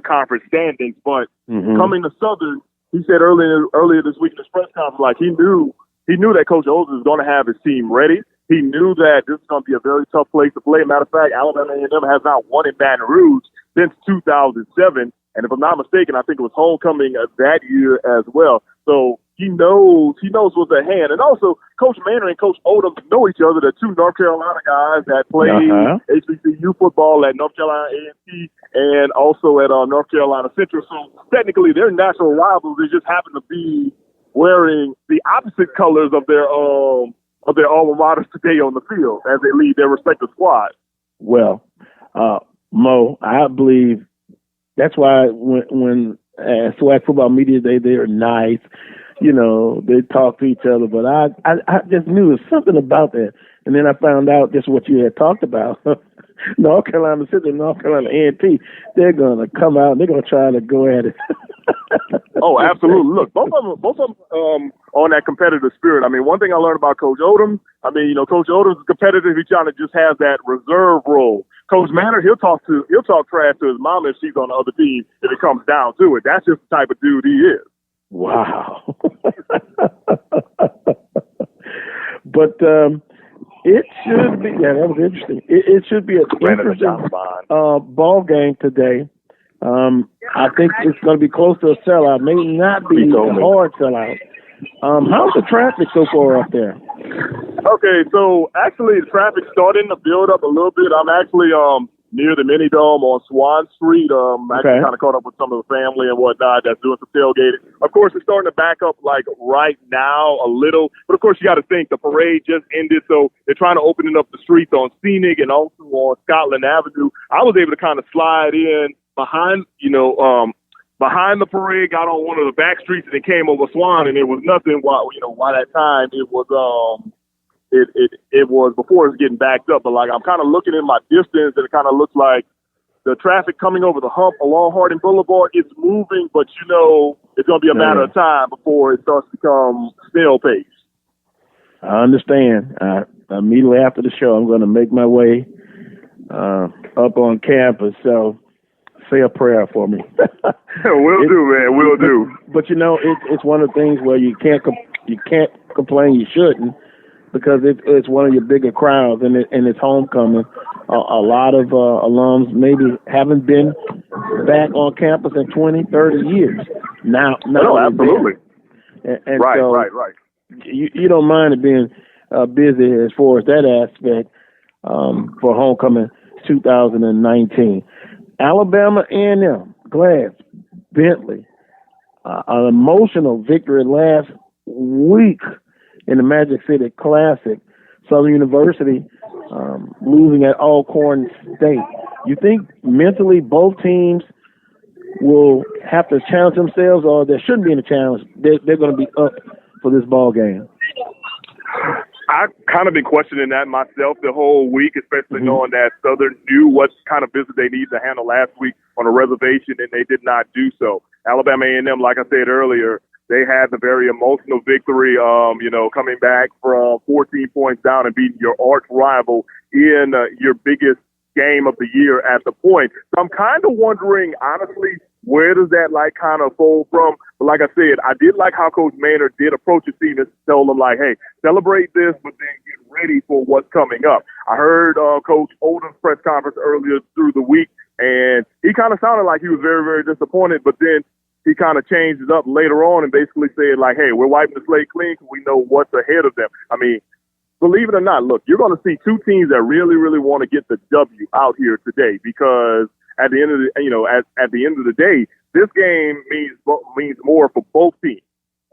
S8: conference standings. But coming to Southern, he said earlier this week in his press conference, like he knew that Coach Olsen was going to have his team ready. He knew that this was going to be a very tough place to play. Matter of fact, Alabama A&M has not won in Baton Rouge since 2007. And if I'm not mistaken, I think it was homecoming that year as well. So he knows what's at hand. And also, Coach Maynard and Coach Odom know each other. They're two North Carolina guys that played HBCU football at North Carolina A&T and also at North Carolina Central. So technically, they're natural rivals. They just happen to be wearing the opposite colors of their alma maters today on the field as they lead their respective squads.
S1: Well, Mo, I believe that's why when SWAC Football Media Day, they're nice. You know, they talk to each other. But I just knew there was something about that. And then I found out just what you had talked about. North Carolina City, North Carolina A&T, they're going to come out. They're going to try to go at it.
S8: Oh, absolutely. Look, both of them on that competitive spirit. I mean, one thing I learned about Coach Odom, I mean, you know, Coach Odom's competitive. He's trying to just have that reserve role. Coach Maynard, he'll talk trash to his mom if she's on the other team if it comes down to it. That's just the type of dude he is.
S1: Wow. But it should be, yeah, that was interesting. It should be an interesting ball game today. I think it's going to be close to a sellout. May not be a hard sellout. How's the traffic so far up there?
S8: Okay, so actually the traffic's starting to build up a little bit. I'm actually near the Mini Dome on Swan Street. Actually kind of caught up with some of the family and whatnot that's doing some tailgating. Of course, it's starting to back up like right now a little. But of course, you got to think the parade just ended, so they're trying to open up the streets on Scenic and also on Scotland Avenue. I was able to kind of slide in behind the parade, got on one of the back streets and it came over Swan, and it was nothing while that time it was it was before it was getting backed up. But like I'm kind of looking in my distance and it kind of looks like the traffic coming over the hump along Harding Boulevard is moving, but it's going to be a matter of time before it starts to become snail pace.
S1: I understand. Immediately after the show, I'm going to make my way up on campus. So say a prayer for me.
S8: Will do, man. Will do.
S1: But it's one of the things where you can't complain. You shouldn't, because it's one of your bigger crowds, and it's homecoming. A lot of alums maybe haven't been back on campus in 20, 30 years. Now,
S8: absolutely.
S1: And right, so
S8: right.
S1: You don't mind it being busy as far as that aspect for homecoming 2019. Alabama A&M, Glass, Bentley, an emotional victory last week in the Magic City Classic. Southern University losing at Alcorn State. You think mentally both teams will have to challenge themselves, or there shouldn't be any challenge? They're going to be up for this ball game.
S8: I've kind of been questioning that myself the whole week, especially knowing that Southern knew what kind of business they needed to handle last week on a reservation, and they did not do so. Alabama A&M, like I said earlier, they had the very emotional victory, coming back from 14 points down and beating your arch rival in your biggest game of the year at the point. So I'm kind of wondering, honestly, where does that kind of fold from? But like I said, I did like how Coach Maynard did approach his team and tell them hey, celebrate this, but then get ready for what's coming up. I heard Coach Odom's press conference earlier through the week, and he kind of sounded like he was very, very disappointed, but then he kind of changed it up later on and basically said hey, we're wiping the slate clean because we know what's ahead of them. I mean, believe it or not, look, you're going to see two teams that really, really want to get the W out here today, because at the end of at the end of the day, this game means more for both teams.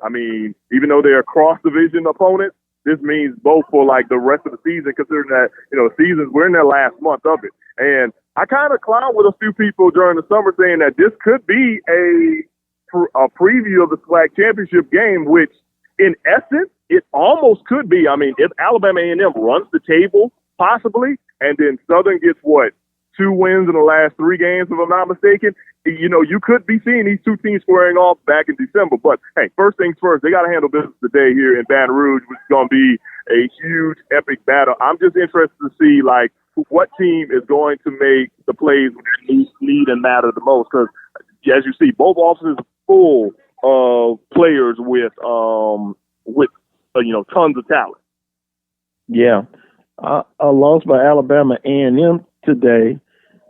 S8: I mean, even though they're cross-division opponents, this means both for the rest of the season, considering that we're in their last month of it. And I kind of clown with a few people during the summer saying that this could be a preview of the SWAC championship game, which in essence it almost could be. I mean, if Alabama A&M runs the table possibly, and then Southern gets 2 wins in the last 3 games, if I'm not mistaken, you could be seeing these two teams squaring off back in December. But, hey, first things first, they got to handle business today here in Baton Rouge, which is going to be a huge, epic battle. I'm just interested to see, what team is going to make the plays that need and matter the most. Because, as you see, both offices are full of players with tons of talent.
S1: Yeah. A loss by Alabama A&M today,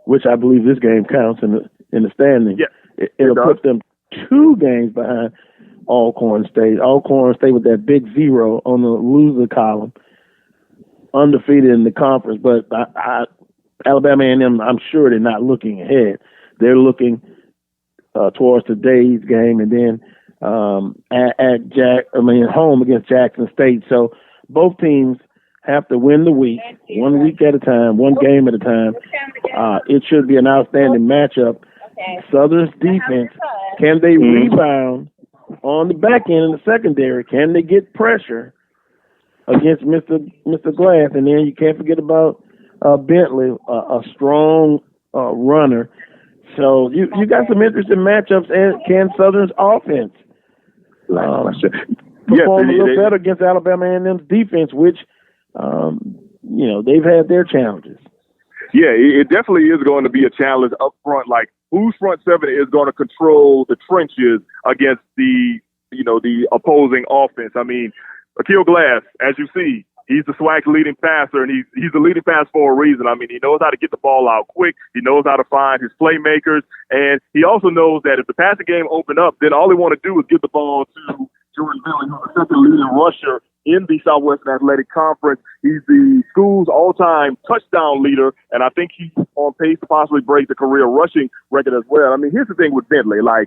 S1: which I believe this game counts in the standing.
S8: Yeah,
S1: it'll put them 2 games behind Alcorn State. Alcorn State with that big 0 on the loser column, undefeated in the conference. But Alabama A&M, I'm sure they're not looking ahead. They're looking towards today's game, and then home against Jackson State. So both teams have to win the week, 1 week at a time, 1 game at a time. It should be an outstanding matchup. Southern's defense, can they rebound on the back end in the secondary? Can they get pressure against Mr. Glass? And then you can't forget about Bentley, a strong runner. So you got some interesting matchups. And can Southern's offense perform a little better against Alabama A&M's defense, which they've had their challenges.
S8: Yeah, it definitely is going to be a challenge up front. Whose front seven is going to control the trenches against the the opposing offense. I mean, Akil Glass, as you see, he's the SWAC leading passer, and he's the leading passer for a reason. I mean, he knows how to get the ball out quick. He knows how to find his playmakers, and he also knows that if the passing game open up, then all he want to do is get the ball to Jordan Billy, who's the second leading rusher in the Southwestern Athletic Conference. He's the school's all-time touchdown leader, and I think he's on pace to possibly break the career rushing record as well. I mean, here's the thing with Bentley. I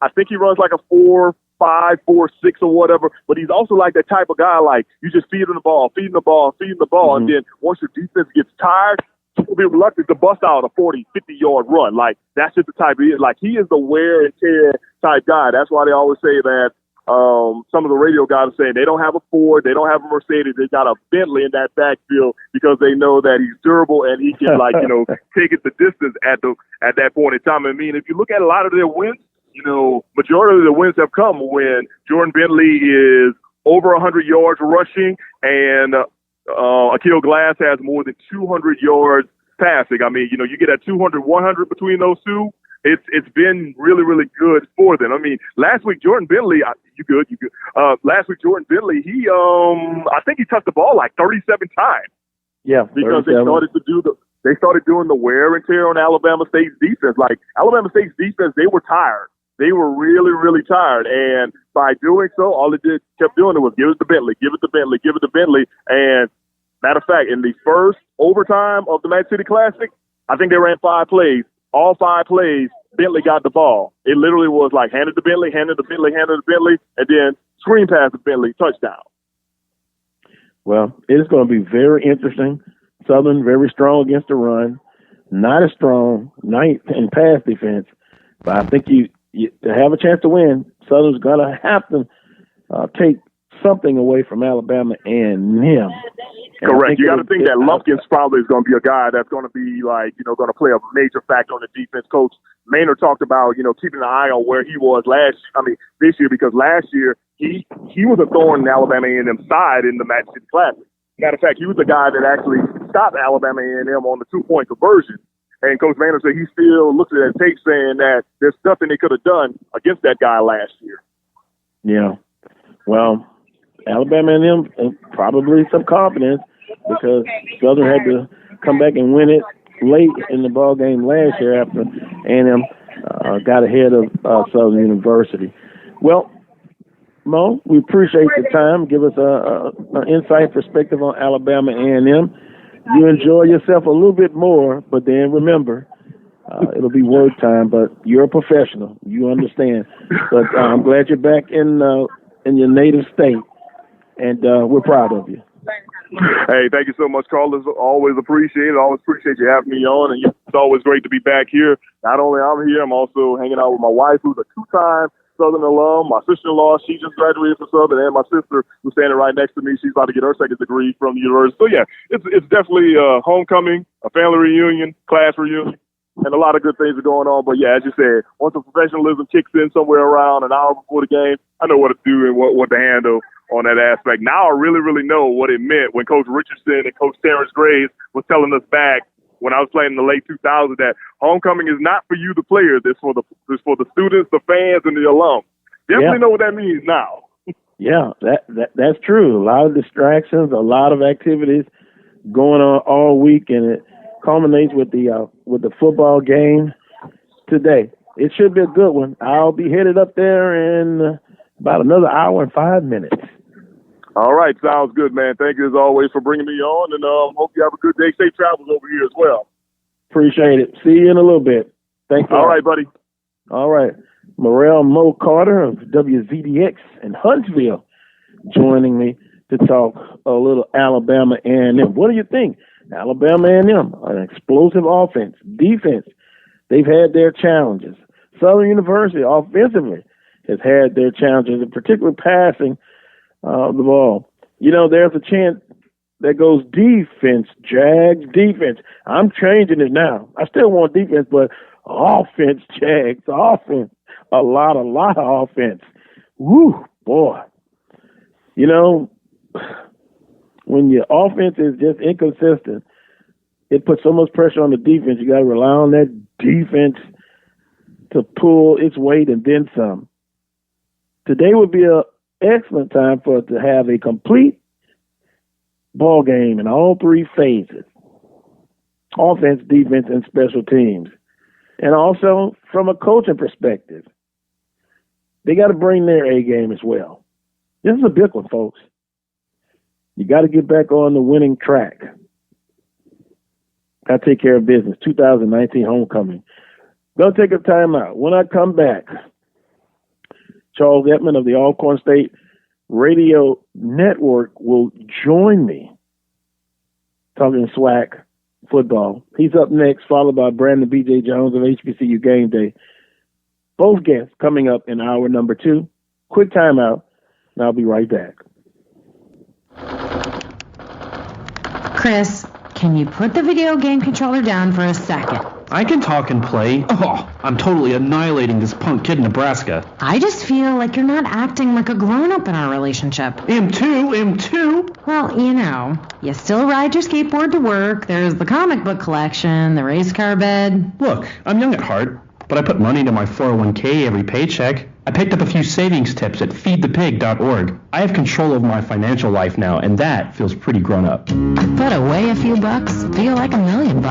S8: think he runs like a 4.5, 4.6 or whatever, but he's also like that type of guy, like you just feed him the ball,
S1: Mm-hmm.
S8: and then once your defense gets tired, he'll be reluctant to bust out a 40, 50-yard run. Like, that's just the type he is. Like, he is the wear and tear type guy. That's why they always say that some of the radio guys are saying they don't have a Ford, they don't have a Mercedes, they got a Bentley in that backfield because they know that he's durable and he can, take it the distance at that point in time. I mean, if you look at a lot of their wins, majority of the wins have come when Jordan Bentley is over 100 yards rushing and Akil Glass has more than 200 yards passing. I mean, you get at 200, 100 between those two. It's been really, really good for them. I mean, last week, Jordan Bentley, you good. Last week, Jordan Bentley, I think he touched the ball like 37 times.
S1: Yeah.
S8: Because 37. They started doing the wear and tear on Alabama State's defense. Like, Alabama State's defense, they were tired. They were really, really tired. And by doing so, all it kept doing was give it to Bentley, give it to Bentley, give it to Bentley. And matter of fact, in the first overtime of the Magic City Classic, I think they ran 5 plays. All 5 plays, Bentley got the ball. It literally was like handed to Bentley, handed to Bentley, handed to Bentley, and then screen pass to Bentley, touchdown.
S1: Well, it's going to be very interesting. Southern very strong against the run, not as strong ninth in pass defense. But I think you to have a chance to win, Southern's going to have to take something away from Alabama and them.
S8: Correct. You got to think that Lumpkins probably is going to be a guy that's going to be going to play a major factor on the defense. Coach Maynard talked about, keeping an eye on where he was this year, because last year he was a thorn in Alabama A&M's side in the Magic City Classic. Matter of fact, he was the guy that actually stopped Alabama A&M on the 2-point conversion. And Coach Maynard said he still looks at that tape saying that there's nothing they could have done against that guy last year.
S1: Yeah. Well, Alabama and them probably some confidence because Southern had to come back and win it late in the ball game last year after A&M got ahead of Southern University. Well, Mo, we appreciate the time. Give us an insight perspective on Alabama A&M. You enjoy yourself a little bit more, but then remember, it'll be work time. But you're a professional. You understand. But I'm glad you're back in your native state, and we're proud of you.
S8: Hey, thank you so much, Carlos. Always appreciate it. Always appreciate you having me on, and it's always great to be back here. Not only I'm here, I'm also hanging out with my wife, who's a 2-time Southern alum. My sister-in-law, she just graduated from Southern, and my sister, who's standing right next to me, she's about to get her second degree from the university. So, yeah, it's definitely a homecoming, a family reunion, class reunion, and a lot of good things are going on. But, yeah, as you said, once the professionalism kicks in somewhere around an hour before the game, I know what to do and what to handle on that aspect. Now I really, really know what it meant when Coach Richardson and Coach Terrence Graves was telling us back when I was playing in the late 2000s that homecoming is not for you, the players. It's for the students, the fans, and the alums. Definitely know what that means now.
S1: Yeah, that's true. A lot of distractions, a lot of activities going on all week, and it culminates with the football game today. It should be a good one. I'll be headed up there in about another hour and 5 minutes.
S8: All right. Sounds good, man. Thank you, as always, for bringing me on, and hope you have a good day. Safe travels over here as well.
S1: Appreciate it. See you in a little bit. Thank you.
S8: All right, buddy.
S1: All right. Morrell Mo Carter of WZDX in Huntsville joining me to talk a little Alabama A&M. What do you think? Alabama A&M, an explosive offense, defense. They've had their challenges. Southern University, offensively, has had their challenges, in particular passing the ball. There's a chant that goes defense, Jags, defense. I'm changing it now. I still want defense, but offense, Jags, offense. A lot of offense. Woo, boy. When your offense is just inconsistent, it puts so much pressure on the defense. You got to rely on that defense to pull its weight and then some. today would be an excellent time for us to have a complete ball game in all three phases: offense, defense, and special teams. And also from a coaching perspective, they got to bring their A game as well. This is a big one, folks. You got to get back on the winning track. Got to take care of business. 2019 homecoming. Going to take a time out. When I come back, Charles Edmond of the Alcorn State Radio Network will join me talking SWAC football. He's up next, followed by Brandon B.J. Jones of HBCU Game Day. Both guests coming up in hour number 2. Quick timeout, and I'll be right back.
S9: Chris, can you put the video game controller down for a second?
S10: I can talk and play. Oh, I'm totally annihilating this punk kid in Nebraska.
S9: I just feel like you're not acting like a grown-up in our relationship.
S10: Am too.
S9: Well, you still ride your skateboard to work. There's the comic book collection, the race car bed.
S10: Look, I'm young at heart, but I put money into my 401k every paycheck. I picked up a few savings tips at feedthepig.org. I have control of my financial life now, and that feels pretty grown up.
S9: Put away a few bucks, feel like $1 million.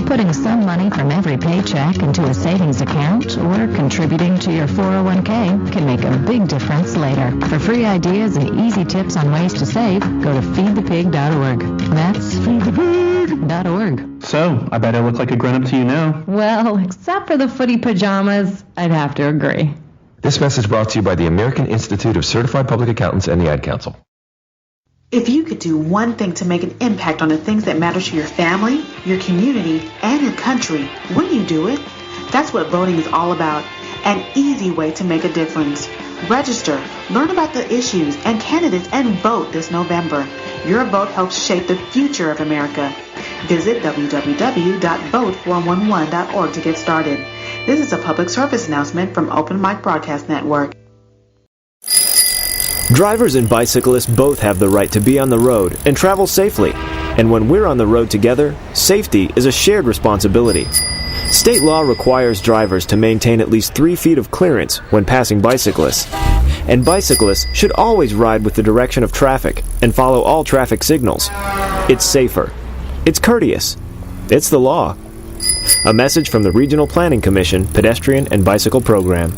S9: Putting some money from every paycheck into a savings account or contributing to your 401k can make a big difference later. For free ideas and easy tips on ways to save, go to feedthepig.org. That's feedthepig.org.
S10: So, I bet I look like a grown-up to you now.
S9: Well, except for the footy pajamas, I'd have to agree.
S11: This message brought to you by the American Institute of Certified Public Accountants and the Ad Council.
S12: If you could do one thing to make an impact on the things that matter to your family, your community, and your country, wouldn't you do it? That's what voting is all about. An easy way to make a difference. Register, learn about the issues and candidates, and vote this November. Your vote helps shape the future of America. Visit www.vote411.org to get started. This is a public service announcement from Open Mic Broadcast Network.
S13: Drivers and bicyclists both have the right to be on the road and travel safely. And when we're on the road together, safety is a shared responsibility. State law requires drivers to maintain at least 3 feet of clearance when passing bicyclists. And bicyclists should always ride with the direction of traffic and follow all traffic signals. It's safer. It's courteous. It's the law. A message from the Regional Planning Commission Pedestrian and Bicycle Program.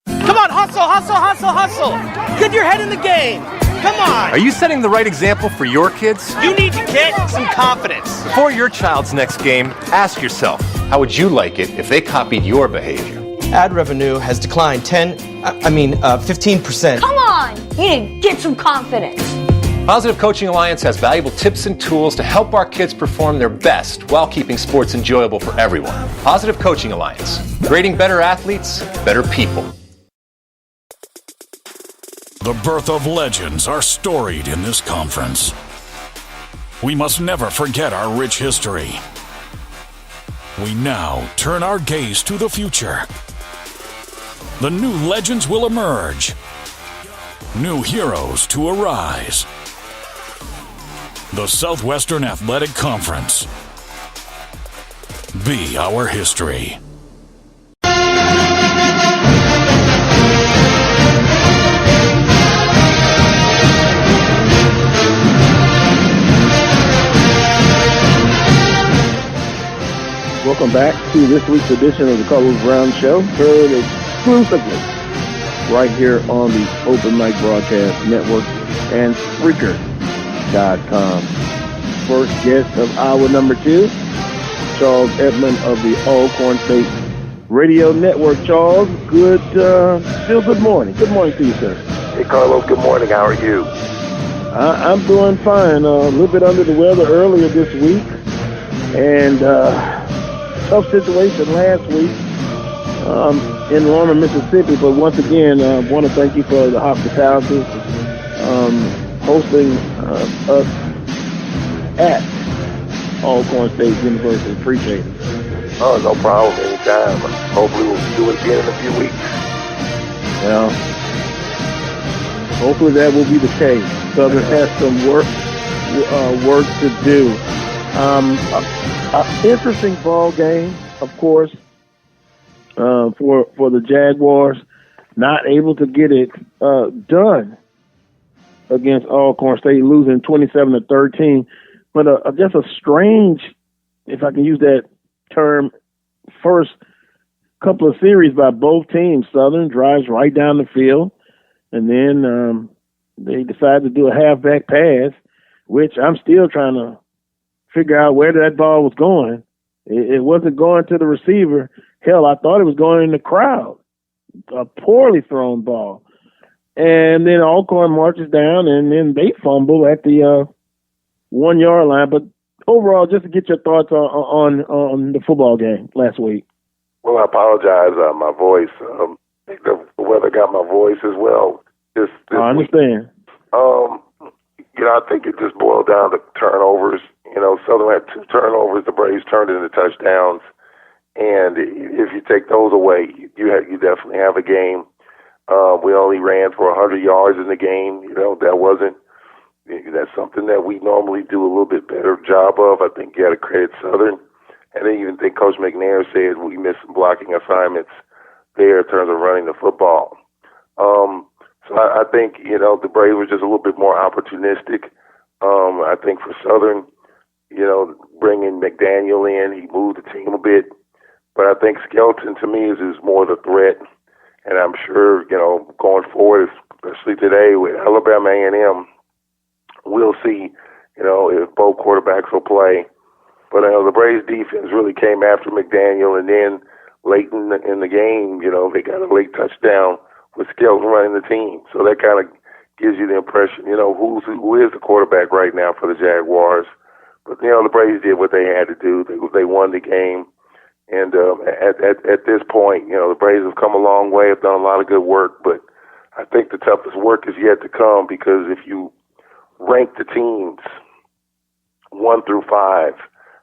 S14: Come on, hustle! Get your head in the game! Come on!
S15: Are you setting the right example for your kids?
S14: You need to get some confidence.
S15: Before your child's next game, ask yourself, how would you like it if they copied your behavior?
S16: Ad revenue has declined 15%.
S17: Come on! You need to get some confidence.
S15: Positive Coaching Alliance has valuable tips and tools to help our kids perform their best while keeping sports enjoyable for everyone. Positive Coaching Alliance. Grading better athletes, better people.
S3: The birth of legends are storied in this conference. We must never forget our rich history. We now turn our gaze to the future. The new legends will emerge. New heroes to arise. The Southwestern Athletic Conference. Be our history.
S1: Welcome back to this week's edition of the Carlos Brown Show, heard exclusively right here on the Open Mic Broadcast Network and Spreaker.com. First guest of hour number 2, Charles Edmond of the Alcorn State Radio Network. Charles, good morning. Good morning to you, sir.
S18: Hey, Carlos, good morning. How are you?
S1: I'm doing fine. A little bit under the weather earlier this week, and tough situation last week in Lorna, Mississippi. But once again, I want to thank you for the hospitality, hosting us at Alcorn State University. Appreciate it.
S18: Oh, no problem. Anytime. Hopefully we'll do it again in a few weeks.
S1: Well, hopefully that will be the case. Southern has some work to do. Interesting ball game, of course, for the Jaguars. not able to get it done against Alcorn State, losing 27-13. But just a strange, if I can use that term, first couple of series by both teams. Southern drives right down the field, and then they decide to do a halfback pass, which I'm still trying to figure out where that ball was going. It wasn't going to the receiver. Hell, I thought it was going in the crowd. A poorly thrown ball. And then Alcorn marches down, and then they fumble at the 1 yard line. But overall, just to get your thoughts on the football game last week.
S18: Well, I apologize. My voice, the weather got my voice as well. This
S1: I understand.
S18: I think it just boiled down to turnovers. Southern had 2 turnovers. The Braves turned into touchdowns. And if you take those away, you definitely have a game. We only ran for 100 yards in the game. That's something that we normally do a little bit better job of. I think you got to credit Southern. And I even think Coach McNair said we missed some blocking assignments there in terms of running the football. So I think, the Braves were just a little bit more opportunistic. I think for Southern, bringing McDaniel in, he moved the team a bit. But I think Skelton, to me, is more the threat. And I'm sure, going forward, especially today with Alabama A&M, we'll see, if both quarterbacks will play. But the Braves defense really came after McDaniel, and then late in the game, they got a late touchdown with Skelton running the team. So that kind of gives you the impression, who is the quarterback right now for the Jaguars. But, the Braves did what they had to do. They won the game. And at this point, the Braves have come a long way, have done a lot of good work. But I think the toughest work is yet to come, because if you rank the teams 1 through 5,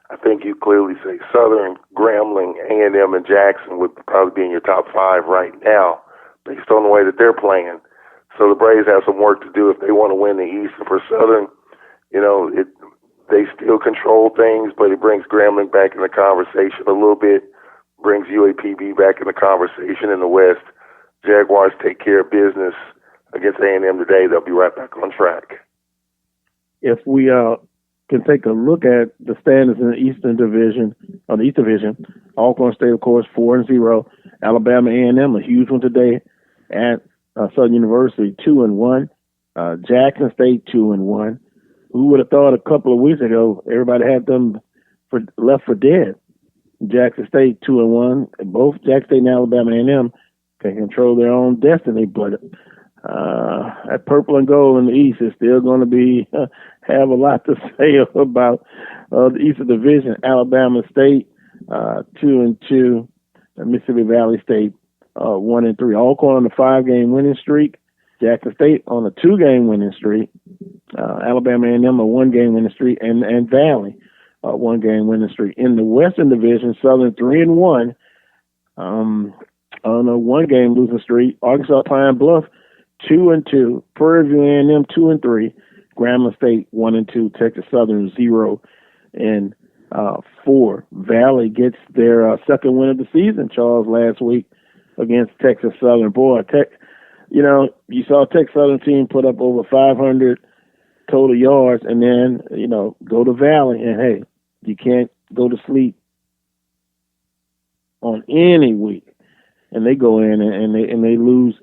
S18: I think you clearly say Southern, Grambling, A&M, and Jackson would probably be in your top 5 right now, based on the way that they're playing. So the Braves have some work to do if they want to win the East. And for Southern, they still control things, but it brings Grambling back in the conversation a little bit, brings UAPB back in the conversation in the West. Jaguars take care of business against A&M today. They'll be right back on track.
S1: If we can take a look at the standings in the Eastern Division, or the East Division, Alcorn State, of course, 4-0. Alabama A&M, a huge one today at Southern University, 2-1. Jackson State, 2-1. Who would have thought a couple of weeks ago everybody had them left for dead? Jackson State 2-1. Both Jackson State and Alabama A&M can control their own destiny, but that purple and gold in the East is still going to be have a lot to say about the Eastern Division. Alabama State 2-2. Mississippi Valley State 1-3. Alcorn on a 5-game winning streak. Jackson State on a 2-game winning streak. Alabama A&M a 1-game winning streak, and Valley a 1-game winning streak. In the Western Division, Southern 3-1 on a 1-game losing streak. Arkansas Pine Bluff 2-2. Prairie View A&M 2-3. Grambling State 1-2. Texas Southern 0-4. Valley gets their second win of the season, Charles, last week against Texas Southern. Boy, you saw Texas Southern team put up over 500 total yards, and then, go to Valley, and hey, you can't go to sleep on any week. And they go in and they lose.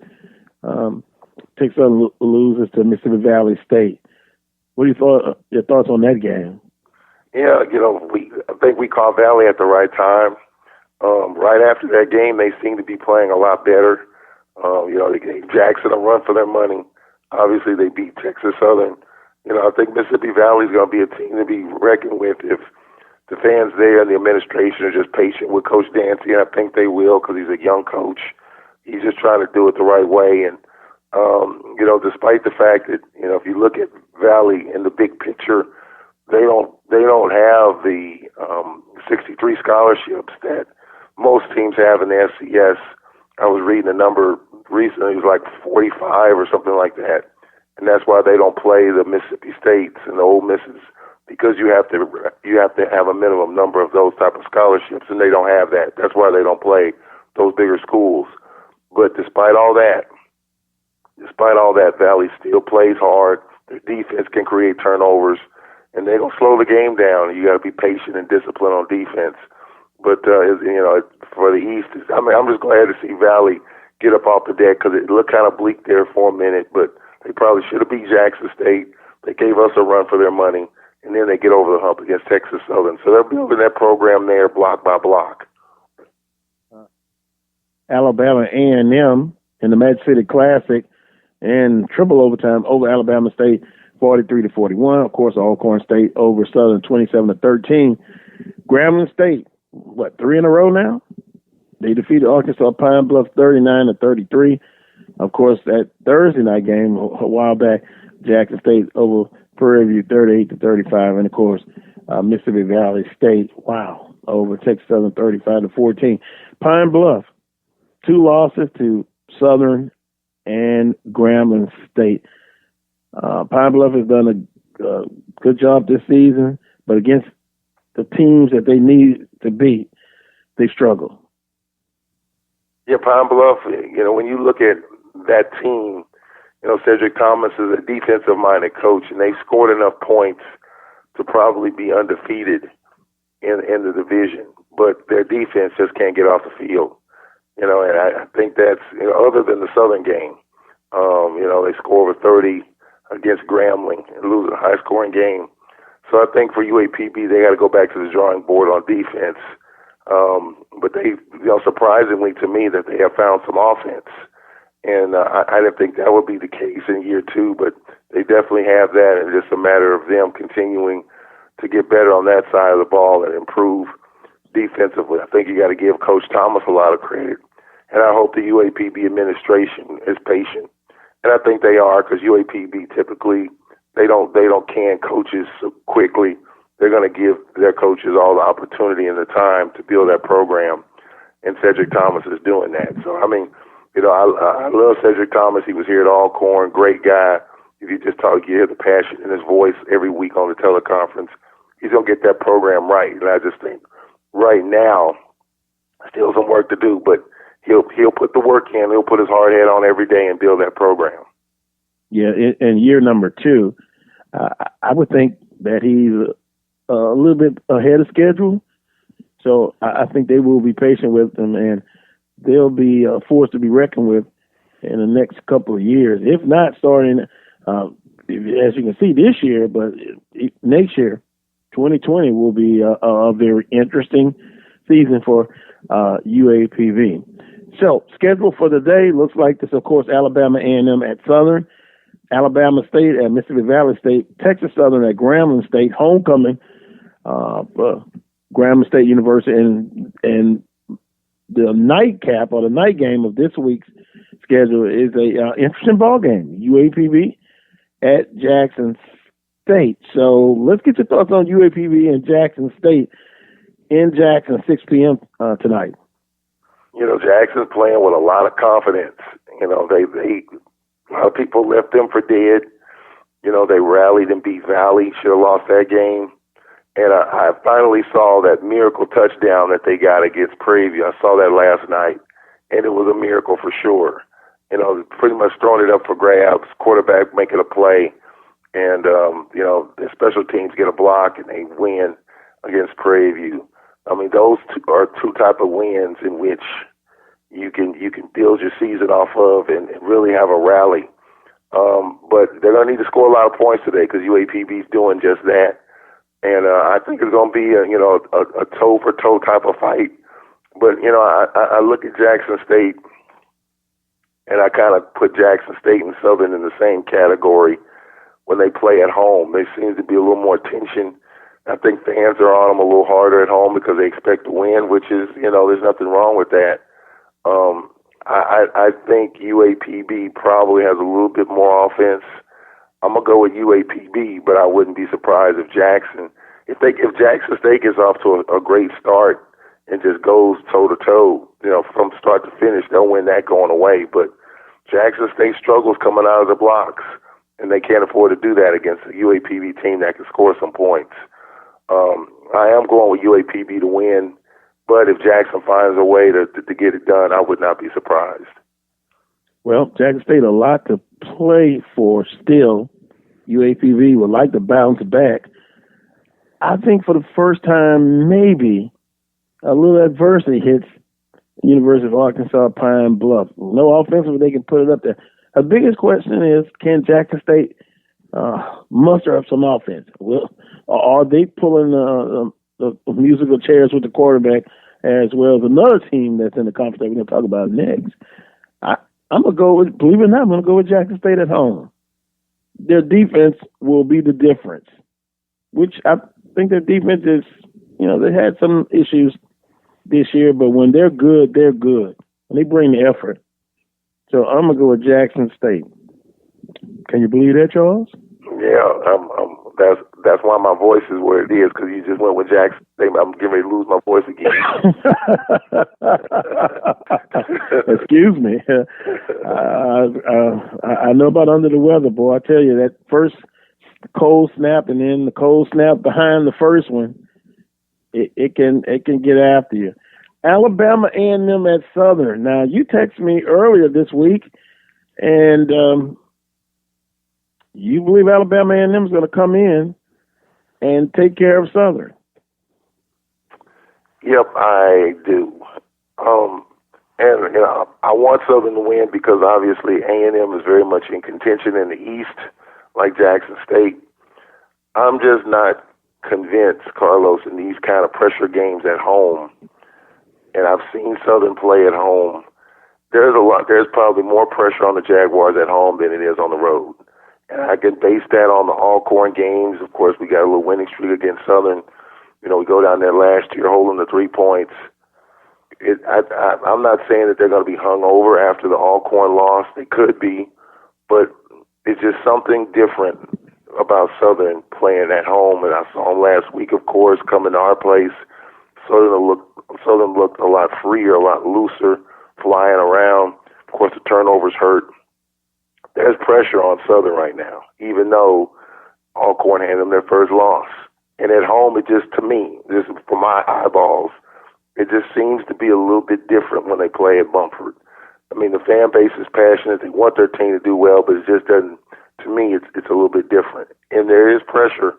S1: Texas Southern loses to Mississippi Valley State. What do your thoughts on that game?
S18: Yeah, I think we caught Valley at the right time. Right after that game, they seem to be playing a lot better. They gave Jackson a run for their money. Obviously, they beat Texas Southern. I think Mississippi Valley is going to be a team to be reckoned with if the fans there and the administration are just patient with Coach Dancy, and I think they will, because he's a young coach. He's just trying to do it the right way. And, despite the fact that, if you look at Valley in the big picture, they don't have the 63 scholarships that most teams have in the FCS. I was reading a number recently, it was like 45 or something like that. And that's why they don't play the Mississippi States and the Ole Misses, because you have to have a minimum number of those type of scholarships, and they don't have that. That's why they don't play those bigger schools. But despite all that, Valley still plays hard. Their defense can create turnovers, and they're going to slow the game down. You got to be patient and disciplined on defense. But, for the East, I'm just glad to see Valley get up off the deck because it looked kind of bleak there for a minute, but they probably should have beat Jackson State. They gave us a run for their money, and then they get over the hump against Texas Southern. So they're building that program there block by block.
S1: Alabama A&M in the Magic City Classic and triple overtime over Alabama State, 43-41. Of course, Alcorn State over Southern, 27-13. Grambling State, 3 in a row now? They defeated Arkansas Pine Bluff 39-33. Of course, that Thursday night game a while back, Jackson State over Prairie View 38-35, and of course, Mississippi Valley State, over Texas Southern 35-14. Pine Bluff, 2 losses to Southern and Grambling State. Pine Bluff has done a good job this season, but against the teams that they need to beat, they struggle.
S18: Yeah, Pine Bluff, when you look at that team, Cedric Thomas is a defensive-minded coach, and they've scored enough points to probably be undefeated in the division. But their defense just can't get off the field. And I think that's, other than the Southern game, they score over 30 against Grambling and lose a high-scoring game. So I think for UAPB, they got to go back to the drawing board on defense. But they, surprisingly to me, that they have found some offense. And I didn't think that would be the case in year 2, but they definitely have that, and it's just a matter of them continuing to get better on that side of the ball and improve defensively. I think you got to give Coach Thomas a lot of credit, and I hope the UAPB administration is patient. And I think they are, because UAPB typically they don't can coaches so quickly. They're going to give their coaches all the opportunity and the time to build that program, and Cedric Thomas is doing that. So I love Cedric Thomas. He was here at Alcorn, great guy. If you just talk, you hear the passion in his voice every week on the teleconference. He's going to get that program right. And I just think right now, still some work to do, but he'll put the work in. He'll put his hard head on every day and build that program.
S1: Yeah, in year number 2, I would think that he's a little bit ahead of schedule. So I think they will be patient with him, and they'll be a force to be reckoned with in the next couple of years. If not starting, as you can see this year, but next year, 2020 will be a very interesting season for UAPB. So, schedule for the day looks like this, of course, Alabama A&M at Southern, Alabama State at Mississippi Valley State, Texas Southern at Grambling State, homecoming for Grambling State University, and the nightcap or the night game of this week's schedule is a interesting ball game. UAPB at Jackson State. So let's get your thoughts on UAPB and Jackson State in Jackson, 6 p.m. Tonight.
S18: Jackson's playing with a lot of confidence. They a lot of people left them for dead. They rallied and beat Valley. Should have lost that game. And I finally saw that miracle touchdown that they got against Prairie View. I saw that last night, and it was a miracle for sure. Pretty much throwing it up for grabs, quarterback making a play, and, the special teams get a block and they win against Prairie View. I mean, those are 2 type of wins in which you can build your season off of and really have a rally. But they're going to need to score a lot of points today because UAPB is doing just that. And I think it's going to be a toe-for-toe type of fight. But, I look at Jackson State, and I kind of put Jackson State and Southern in the same category when they play at home. There seems to be a little more tension. I think fans are on them a little harder at home because they expect to win, which is, there's nothing wrong with that. I think UAPB probably has a little bit more offense. I'm going to go with UAPB, but I wouldn't be surprised if Jackson State gets off to a great start and just goes toe-to-toe, from start to finish, they'll win that going away. But Jackson State struggles coming out of the blocks, and they can't afford to do that against a UAPB team that can score some points. I am going with UAPB to win, but if Jackson finds a way to get it done, I would not be surprised.
S1: Well, Jackson State a lot to play for still. UAPB would like to bounce back. I think for the first time, maybe a little adversity hits University of Arkansas Pine Bluff. No offensive, they can put it up there. The biggest question is, can Jackson State muster up some offense? Well, are they pulling the musical chairs with the quarterback as well as another team that's in the conference that we're going to talk about next? I'm going to go with, believe it or not, I'm going to go with Jackson State at home. Their defense will be the difference, which I think their defense is, they had some issues this year, but when they're good, they're good. And they bring the effort. So I'm going to go with Jackson State. Can you believe that, Charles?
S18: Yeah, that's why my voice is where it is, because you just went with Jackson State. I'm getting ready to lose my voice again.
S1: Excuse me. I know about under the weather, boy. I tell you, that first cold snap and then the cold snap behind the first one, it can get after you. Alabama A&M at Southern. Now, you texted me earlier this week, and you believe Alabama A&M is going to come in and take care of Southern.
S18: Yep, I do. And I want Southern to win because obviously A&M is very much in contention in the East, like Jackson State. I'm just not convinced, Carlos, in these kind of pressure games at home. And I've seen Southern play at home. There's probably more pressure on the Jaguars at home than it is on the road. And I can base that on the Alcorn games. Of course, we got a little winning streak against Southern. We go down there last year holding the 3 points. I'm not saying that they're going to be hung over after the Alcorn loss. They could be, but it's just something different about Southern playing at home. And I saw them last week, of course, coming to our place. Southern looked a lot freer, a lot looser, flying around. Of course, the turnovers hurt. There's pressure on Southern right now, even though Alcorn handed them their first loss. And at home, it just, to me, just for my eyeballs, it just seems to be a little bit different when they play at Bumford. I mean, the fan base is passionate. They want their team to do well, but it just doesn't, to me, it's a little bit different. And there is pressure.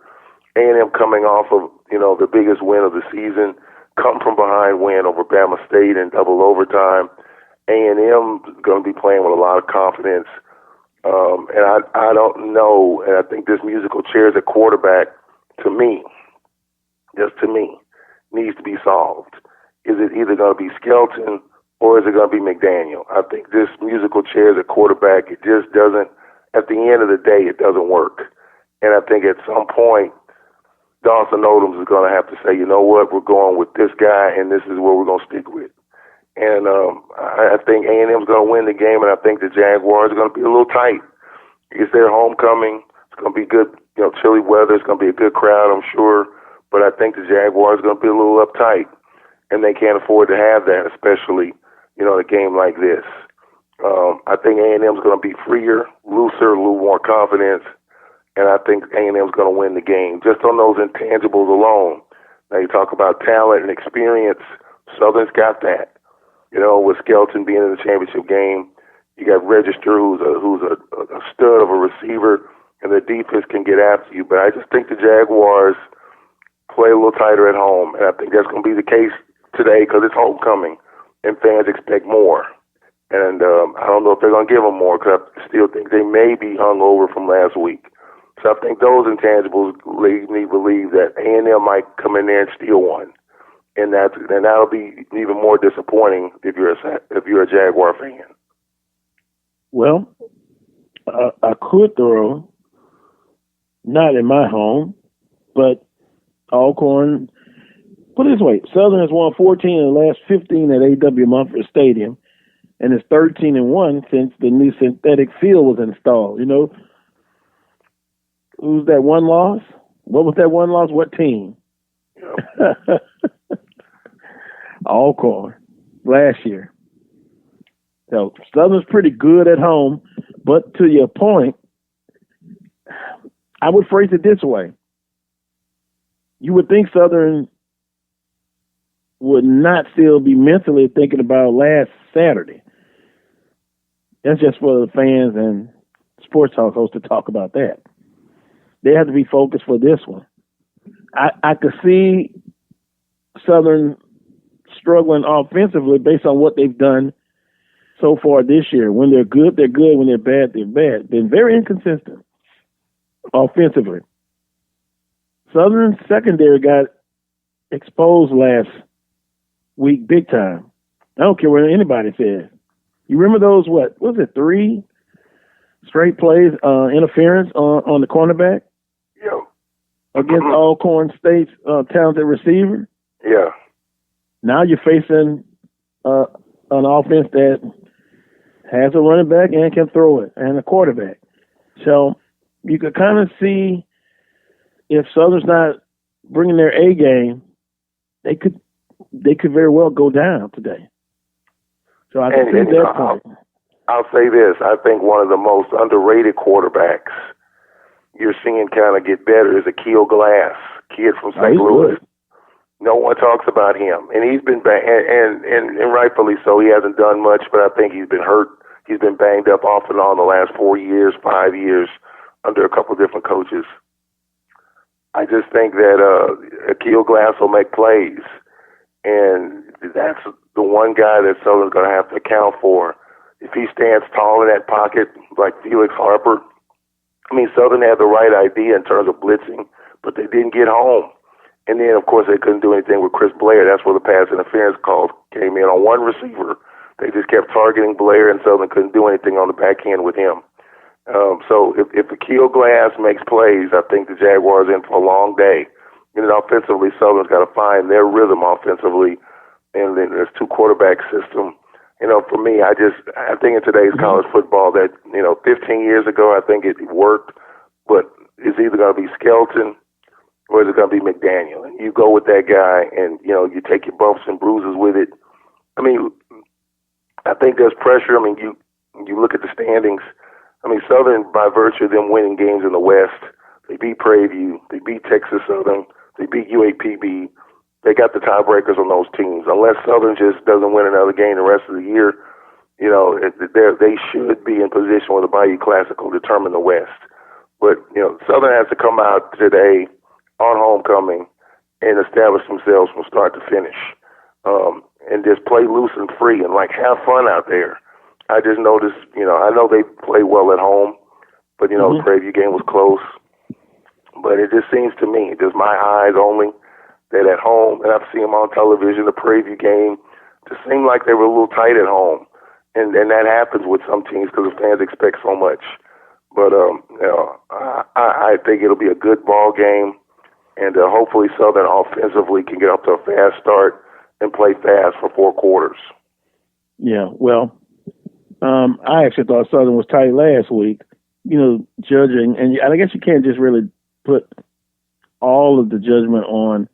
S18: A&M coming off of, the biggest win of the season, come from behind win over Bama State in double overtime. A&M is going to be playing with a lot of confidence. And I don't know, and I think this musical chairs at quarterback, to me, needs to be solved. Is it either going to be Skelton or is it going to be McDaniel? I think this musical chairs at quarterback, it just doesn't, at the end of the day, it doesn't work. And I think at some point, Dawson Odoms is going to have to say, you know what, we're going with this guy, and this is what we're going to stick with. And I think A&M is going to win the game, and I think the Jaguars are going to be a little tight. It's their homecoming. It's going to be good, chilly weather. It's going to be a good crowd, I'm sure. But I think the Jaguars are going to be a little uptight, and they can't afford to have that, especially, a game like this. I think A&M is going to be freer, looser, a little more confidence, and I think A&M is going to win the game just on those intangibles alone. Now you talk about talent and experience. Southern's got that. With Skelton being in the championship game, you got Register, who's a stud of a receiver, and the defense can get after you. But I just think the Jaguars play a little tighter at home, and I think that's going to be the case today because it's homecoming, and fans expect more. And I don't know if they're going to give them more because I still think they may be hung over from last week. So I think those intangibles lead me to believe that A&M might come in there and steal one. And that'll be even more disappointing if you're a Jaguar fan.
S1: Well, I could throw, not in my home, but Alcorn. Put it this way: Southern has won 14 of the last 15 at A.W. Mumford Stadium, and it's 13-1 since the new synthetic field was installed. Who's that one loss? What was that one loss? What team? Yep. Alcorn last year. So Southern's pretty good at home, but to your point, I would phrase it this way. You would think Southern would not still be mentally thinking about last Saturday. That's just for the fans and sports talk hosts to talk about that. They have to be focused for this one. I could see Southern struggling offensively based on what they've done so far this year. When they're good, they're good. When they're bad, they're bad. Been very inconsistent offensively. Southern secondary got exposed last week big time. I don't care what anybody says. You remember those, what was it, 3 straight plays, interference on the cornerback?
S18: Yeah.
S1: Against Alcorn State's talented receiver?
S18: Yeah.
S1: Now you're facing an offense that has a running back and can throw it, and a quarterback. So you could kind of see if Southern's not bringing their A game, they could very well go down today. So I can see that point.
S18: I'll say this. I think one of the most underrated quarterbacks you're seeing kind of get better is Akil Glass, kid from St. Louis.
S1: Good.
S18: No one talks about him, and he's been and rightfully so. He hasn't done much, but I think he's been hurt. He's been banged up off and on the last 4 years, 5 years, under a couple of different coaches. I just think that Akil Glass will make plays, and that's the one guy that Southern's going to have to account for. If he stands tall in that pocket, like Felix Harper, I mean, Southern had the right idea in terms of blitzing, but they didn't get home. And then, of course, they couldn't do anything with Chris Blair. That's where the pass interference calls came in on one receiver. They just kept targeting Blair, and Southern couldn't do anything on the back end with him. So if Akil Glass makes plays, I think the Jaguars are in for a long day. And then offensively, Southern's got to find their rhythm offensively, and then there's 2 quarterback system. You know, for me, I think in today's college football that, 15 years ago, I think it worked, but it's either going to be Skelton or is it going to be McDaniel? And you go with that guy and, you take your bumps and bruises with it. I mean, I think there's pressure. I mean, you look at the standings. I mean, Southern, by virtue of them winning games in the West, they beat Prairie View, they beat Texas Southern, they beat UAPB. They got the tiebreakers on those teams. Unless Southern just doesn't win another game the rest of the year, they should be in position where the Bayou Classic will determine the West. But, Southern has to come out today on homecoming and establish themselves from start to finish, and just play loose and free and, have fun out there. I just noticed, I know they play well at home, but, the Prairie View game was close. But it just seems to me, just my eyes only, that at home, and I've seen them on television, the Prairie View game, just seemed like they were a little tight at home. And that happens with some teams because the fans expect so much. But, I think it'll be a good ball game, and hopefully Southern offensively can get up to a fast start and play fast for 4 quarters.
S1: Yeah, well, I actually thought Southern was tight last week, judging, and I guess you can't just really put all of the judgment on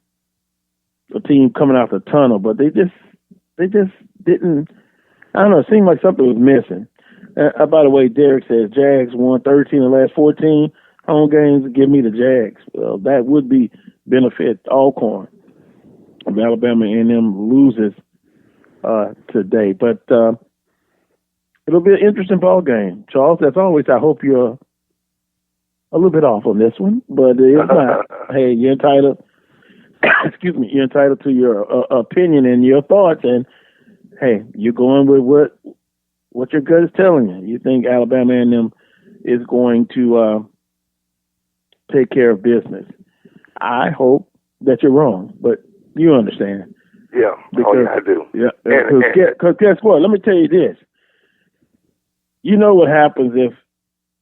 S1: the team coming out the tunnel, but they just didn't. I don't know. It seemed like something was missing. By the way, Derek says Jags won 13 of the last 14 home games. Give me the Jags. Well, that would be benefit Alcorn if Alabama A&M loses today, but it'll be an interesting ball game, Charles. As always, I hope you're a little bit off on this one, but if not, hey, you're entitled. Excuse me, you're entitled to your opinion and your thoughts, and hey, you're going with what your gut is telling you. You think Alabama A&M is going to take care of business. I hope that you're wrong, but you understand.
S18: Yeah, I do.
S1: Yeah, because guess what? Let me tell you this. You know what happens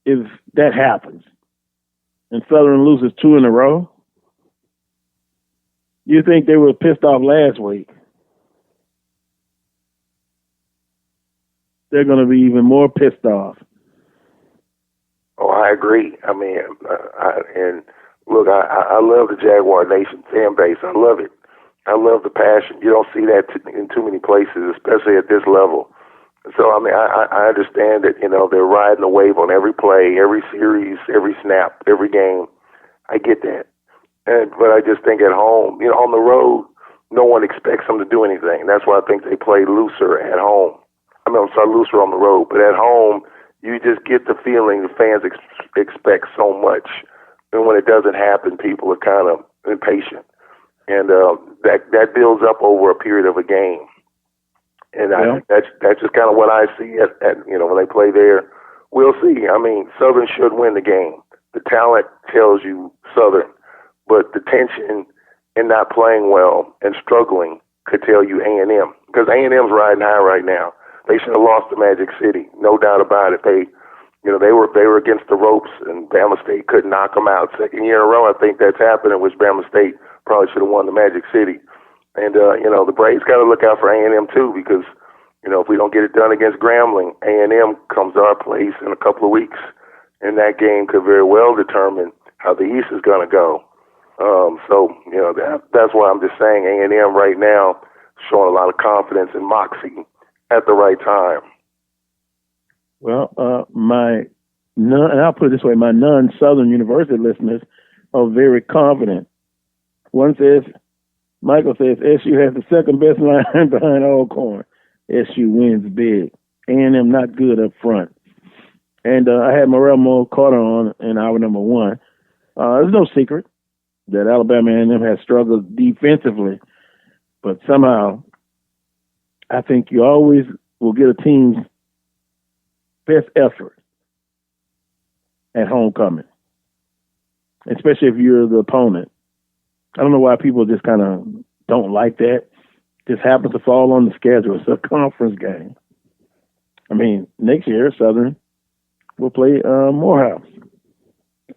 S1: if that happens, and Southern loses 2 in a row? You think they were pissed off last week? They're going to be even more pissed off.
S18: Oh, I agree. I mean, I love the Jaguar Nation fan base. I love it. I love the passion. You don't see that in too many places, especially at this level. So, I mean, I understand that, they're riding the wave on every play, every series, every snap, every game. I get that. But I just think at home, on the road, no one expects them to do anything. That's why I think they play looser at home. Louis are on the road, but at home, you just get the feeling the fans expect so much. And when it doesn't happen, people are kind of impatient. And that builds up over a period of a game. And that's just kind of what I see at when they play there. We'll see. I mean, Southern should win the game. The talent tells you Southern, but the tension and not playing well and struggling could tell you A&M, because A&M's riding high right now. They should have lost to Magic City, no doubt about it. They were against the ropes, and Bama State couldn't knock them out. Second year in a row, I think that's happened, in which Bama State probably should have won the Magic City. And the Braves got to look out for A&M too, because if we don't get it done against Grambling, A&M comes to our place in a couple of weeks, and that game could very well determine how the East is going to go. That's why I'm just saying A&M right now showing a lot of confidence and moxie at the right time.
S1: Well, and I'll put it this way, my non-Southern University listeners are very confident. One says, Michael says, SU has the second best line behind Alcorn. SU wins big. A&M not good up front. And I had Morel Carter on in hour number one. There's no secret that Alabama A&M has struggled defensively, but somehow I think you always will get a team's best effort at homecoming, especially if you're the opponent. I don't know why people just kind of don't like that. Just happens to fall on the schedule. It's a conference game. I mean, next year, Southern will play Morehouse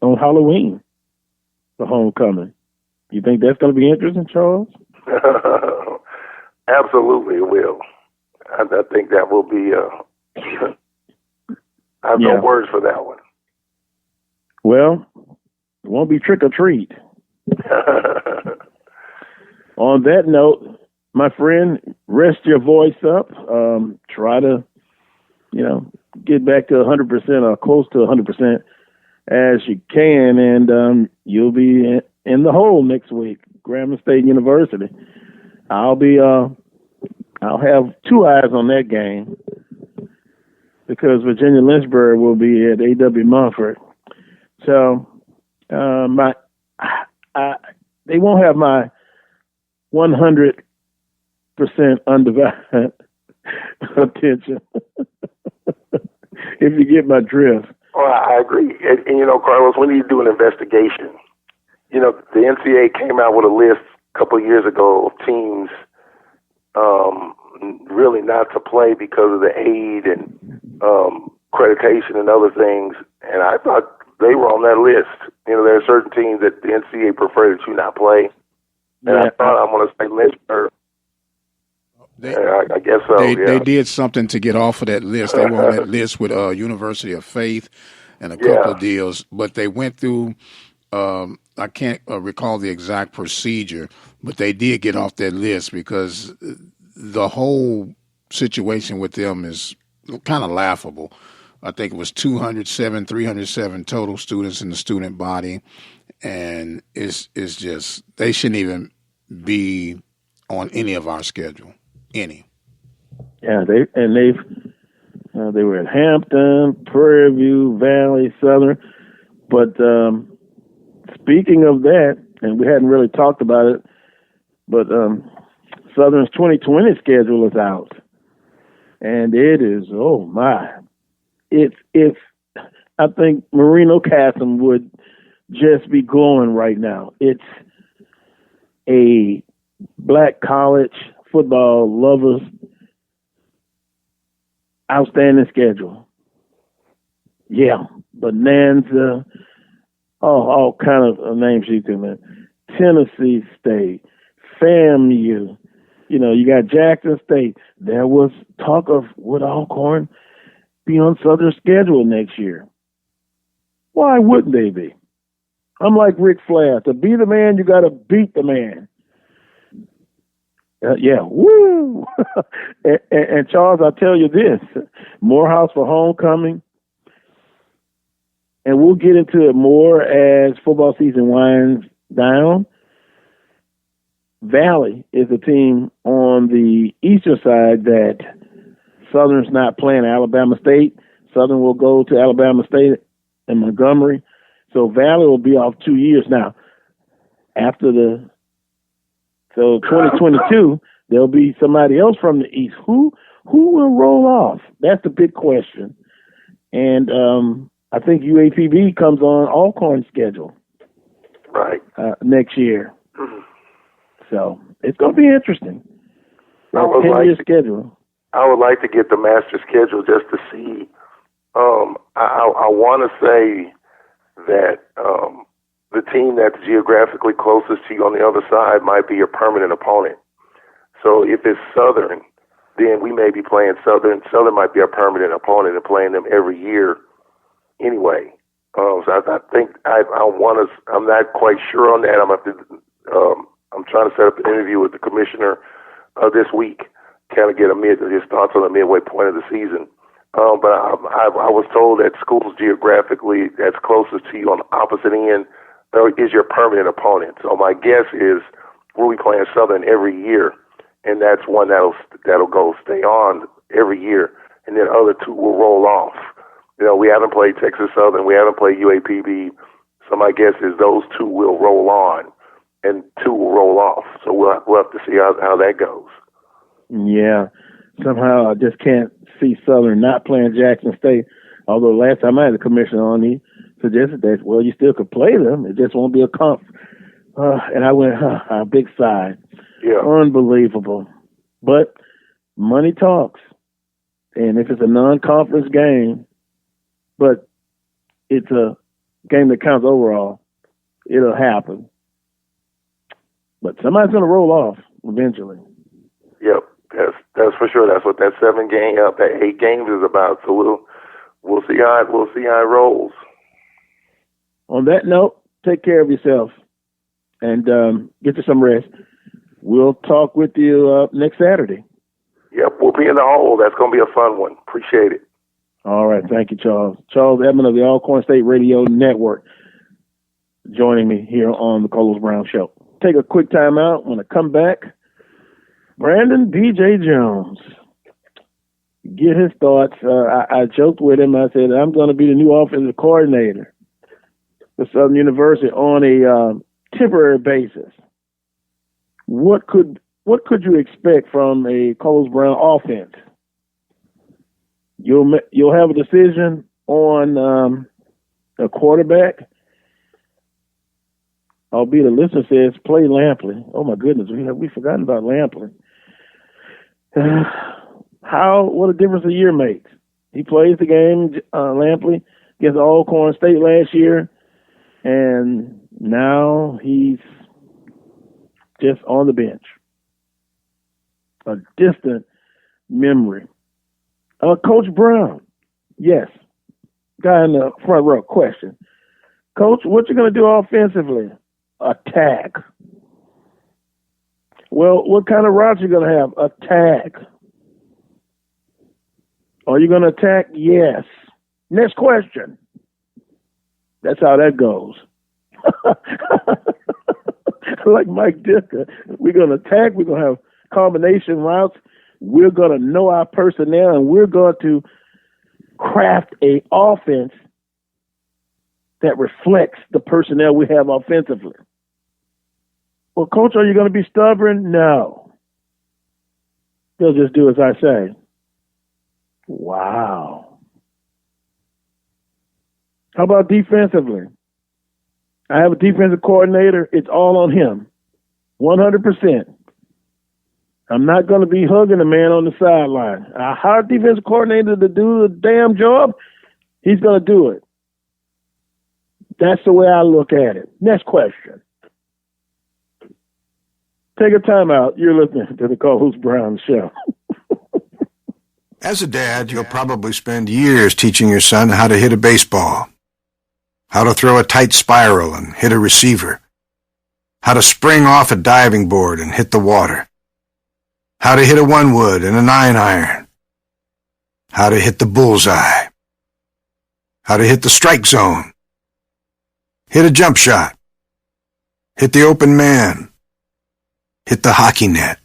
S1: on Halloween for homecoming. You think that's going to be interesting, Charles?
S18: Absolutely, it will. I think that will be. I have no words for that one.
S1: Well, it won't be trick or treat. On that note, my friend, rest your voice up. Try to, get back to 100% or close to 100% as you can, and you'll be in the hole next week. Grambling State University. I'll have two eyes on that game because Virginia Lynchburg will be at A.W. Mumford. So they won't have my 100% undivided attention. If you get my drift.
S18: Well, I agree. And Carlos, we need to do an investigation. The NCAA came out with a list a couple of years ago of teams really not to play because of the aid and accreditation and other things. And I thought they were on that list. There are certain teams that the NCAA prefer that you not play. And I thought I'm going to say Lynchburg. I guess so.
S2: They did something to get off of that list. They were on that list with University of Faith and a couple of deals, but they went through. I can't recall the exact procedure, but they did get off that list because the whole situation with them is kind of laughable. I think it was 307 total students in the student body, and it's just they shouldn't even be on any of our schedule. Any.
S1: Yeah, they were at Hampton, Prairie View, Valley, Southern. But speaking of that, and we hadn't really talked about it, but Southern's 2020 schedule is out, and it is It's I think Marino Cassim would just be glowing right now. It's a black college football lovers outstanding schedule. Yeah, Bonanza, all kind of names you can. Tennessee State, FAMU. You got Jackson State. There was talk of would Alcorn be on Southern schedule next year. Why wouldn't they be? I'm like Ric Flair. To be the man, you got to beat the man. Woo! and Charles, I'll tell you this. Morehouse for homecoming, and we'll get into it more as football season winds down. Valley is a team on the eastern side that Southern's not playing Alabama State. Southern will go to Alabama State in Montgomery. So Valley will be off 2 years now. After 2022, there'll be somebody else from the East. Who will roll off? That's the big question. And I think UAPB comes on Alcorn's schedule next year. So it's going to be interesting.
S18: I would
S1: 10-year schedule.
S18: I would like to get the master schedule just to see. I want to say that the team that's geographically closest to you on the other side might be your permanent opponent. So if it's Southern, then we may be playing Southern. Southern might be our permanent opponent and playing them every year anyway. So I think I want to. I'm not quite sure on that. I'm trying to set up an interview with the commissioner this week, kind of get his thoughts on the midway point of the season. But I was told that schools geographically that's closest to you on the opposite end is your permanent opponent. So my guess is we'll be playing Southern every year, and that's one that'll go stay on every year, and then other two will roll off. You know, we haven't played Texas Southern, we haven't played UAPB, so my guess is those two will roll on, and two will roll off. So we'll have to see how that goes.
S1: Yeah, somehow I just can't see Southern not playing Jackson State. Although last time I had the commissioner on, he suggested that, well, you still could play them. It just won't be a comp. And I went, a big sigh.
S18: Yeah.
S1: Unbelievable. But money talks. And if it's a non-conference game, but it's a game that counts overall, it'll happen. But somebody's going to roll off eventually.
S18: Yep, that's for sure. That's what that 8 games is about. So we'll see how it rolls.
S1: On that note, take care of yourself and get you some rest. We'll talk with you next Saturday.
S18: Yep, we'll be in the hole. That's going to be a fun one. Appreciate it.
S1: All right, thank you, Charles. Charles Edmond of the Alcorn State Radio Network joining me here on the Carlos Brown Show. Take a quick time out. When I come back, Brandon B.J. Jones, get his thoughts. I joked with him. I said, I'm going to be the new offensive coordinator for Southern University on a temporary basis. What could you expect from a Carlos Brown offense? You'll have a decision on a quarterback. Albeit the listener says play Lampley. Oh my goodness, we've forgotten about Lampley. What a difference a year makes. He plays the game, Lampley, against Alcorn State last year, and now he's just on the bench. A distant memory. Coach Brown, yes, guy in the front row, question. Coach, what you going to do offensively? Attack. Well, what kind of routes you going to have? Attack. Are you going to attack? Yes. Next question. That's how that goes. Like Mike Ditka, we're going to attack. We're going to have combination routes. We're going to know our personnel, and we're going to craft a offense that reflects the personnel we have offensively. Well, Coach, are you going to be stubborn? No. They'll just do as I say. Wow. How about defensively? I have a defensive coordinator. It's all on him. 100%. I'm not going to be hugging the man on the sideline. I hired a defensive coordinator to do the damn job. He's going to do it. That's the way I look at it. Next question. Take a time out. You're listening to the Carlos Brown Show.
S19: As a dad, you'll probably spend years teaching your son how to hit a baseball, how to throw a tight spiral and hit a receiver, how to spring off a diving board and hit the water, how to hit a 1-wood and a 9-iron, how to hit the bullseye, how to hit the strike zone, hit a jump shot, hit the open man, hit the hockey net,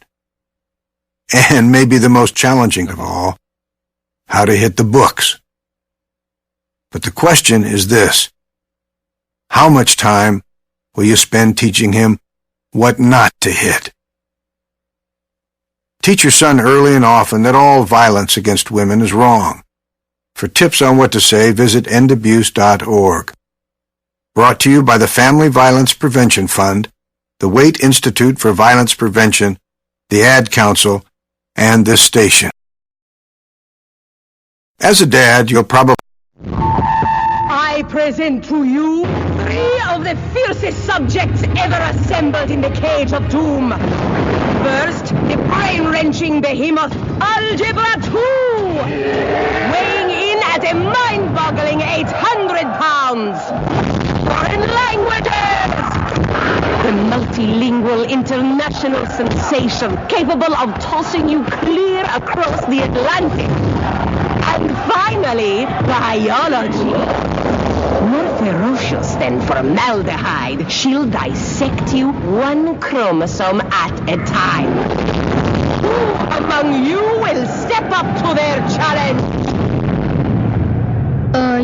S19: and maybe the most challenging of all, how to hit the books. But the question is this: how much time will you spend teaching him what not to hit? Teach your son early and often that all violence against women is wrong. For tips on what to say, visit endabuse.org. Brought to you by the Family Violence Prevention Fund, the Waite Institute for Violence Prevention, the Ad Council, and this station. As a dad, you'll probably...
S5: I present to you 3 of the fiercest subjects ever assembled in the cage of doom. First, the brain-wrenching behemoth, Algebra 2, weighing in at a mind-boggling 800 pounds. Foreign languages! The multilingual international sensation capable of tossing you clear across the Atlantic. And finally, biology. More ferocious than formaldehyde, she'll dissect you 1 chromosome at a time. Who among you will step up to their challenge?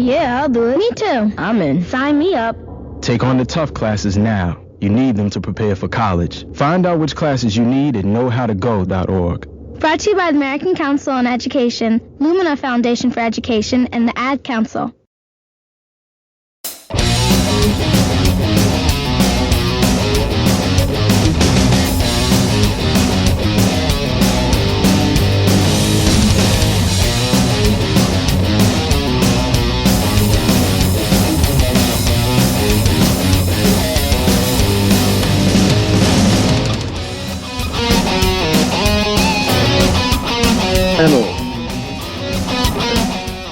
S6: Yeah, I'll do it. Me too. I'm in. Sign me up.
S7: Take on the tough classes now. You need them to prepare for college. Find out which classes you need at knowhowtogo.org.
S6: Brought to you by the American Council on Education, Lumina Foundation for Education, and the Ad Council.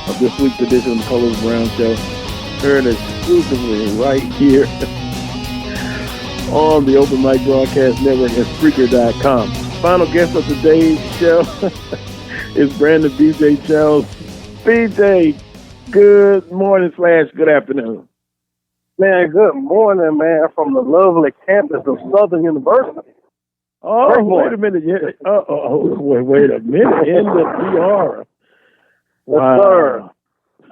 S1: Of this week's edition of the Colors Brown Show, heard exclusively right here on the Open Mic Broadcast Network at Spreaker.com. Final guest of today's show is Brandon B.J. Jones. B.J., good morning / good afternoon.
S20: Man, good morning, man, from the lovely campus of Southern University.
S1: Oh, wait a minute. Wait a minute. In the PR. Wow.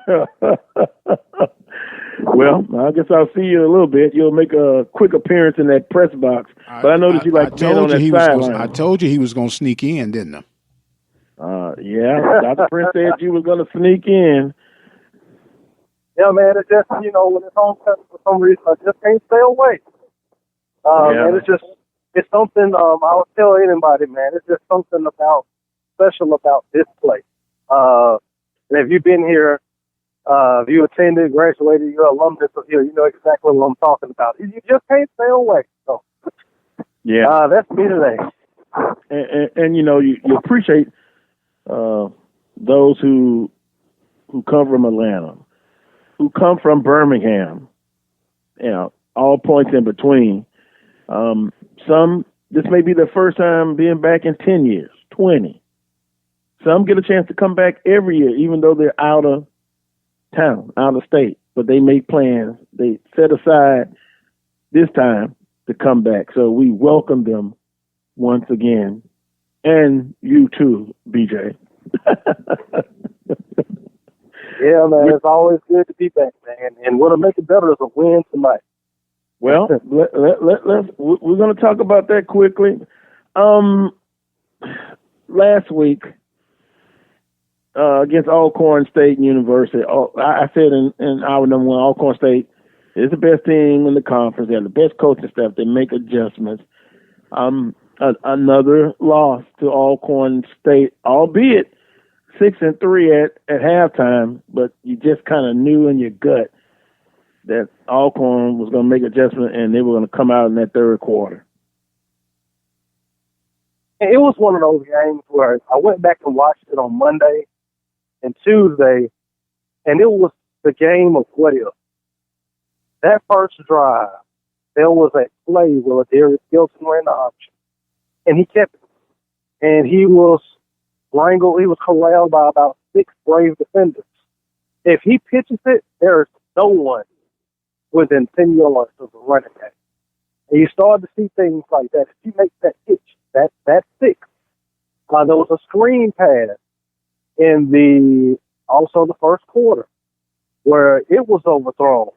S1: Yes, sir. Well, I guess I'll see you in a little bit. You'll make a quick appearance in that press box. But I noticed you like being on that sideline.
S2: I told you he was going to sneak in, didn't I?
S1: Yeah. Dr. Prince said you was going to sneak in.
S20: Yeah, man, it's just, when it's on campus for some reason, I just can't stay away. And it's something, I'll tell anybody, man, it's just something special about this place. And if you've been here, if you attended, graduated, you're alumnus of here, you know exactly what I'm talking about. You just can't stay away. So,
S1: yeah,
S20: that's me today.
S1: And you appreciate those who come from Atlanta, who come from Birmingham, all points in between. Some, this may be their first time being back in 10 years, 20. Some get a chance to come back every year, even though they're out of town, out of state. But they make plans. They set aside this time to come back. So we welcome them once again. And you too, BJ.
S20: Yeah, man, it's always good to be back, man. And what'll make it better is a win tonight.
S1: Well, we're going to talk about that quickly. Last week, against Alcorn State University, I said in hour number 1, Alcorn State is the best team in the conference. They have the best coaching staff. They make adjustments. Another loss to Alcorn State, albeit 6-3 at halftime, but you just kind of knew in your gut that Alcorn was going to make adjustment and they were going to come out in that third quarter.
S20: It was one of those games where I went back and watched it on Monday and Tuesday, and it was the game of what if. That first drive, there was a play where Darius Gilson ran the option, and he kept it. And he was wrangled, he was corralled by about 6 Brave defenders. If he pitches it, there is no one within 10 yards of the running back. And you started to see things like that. If he makes that pitch, that 6, there was a screen pass, in the first quarter where it was overthrown.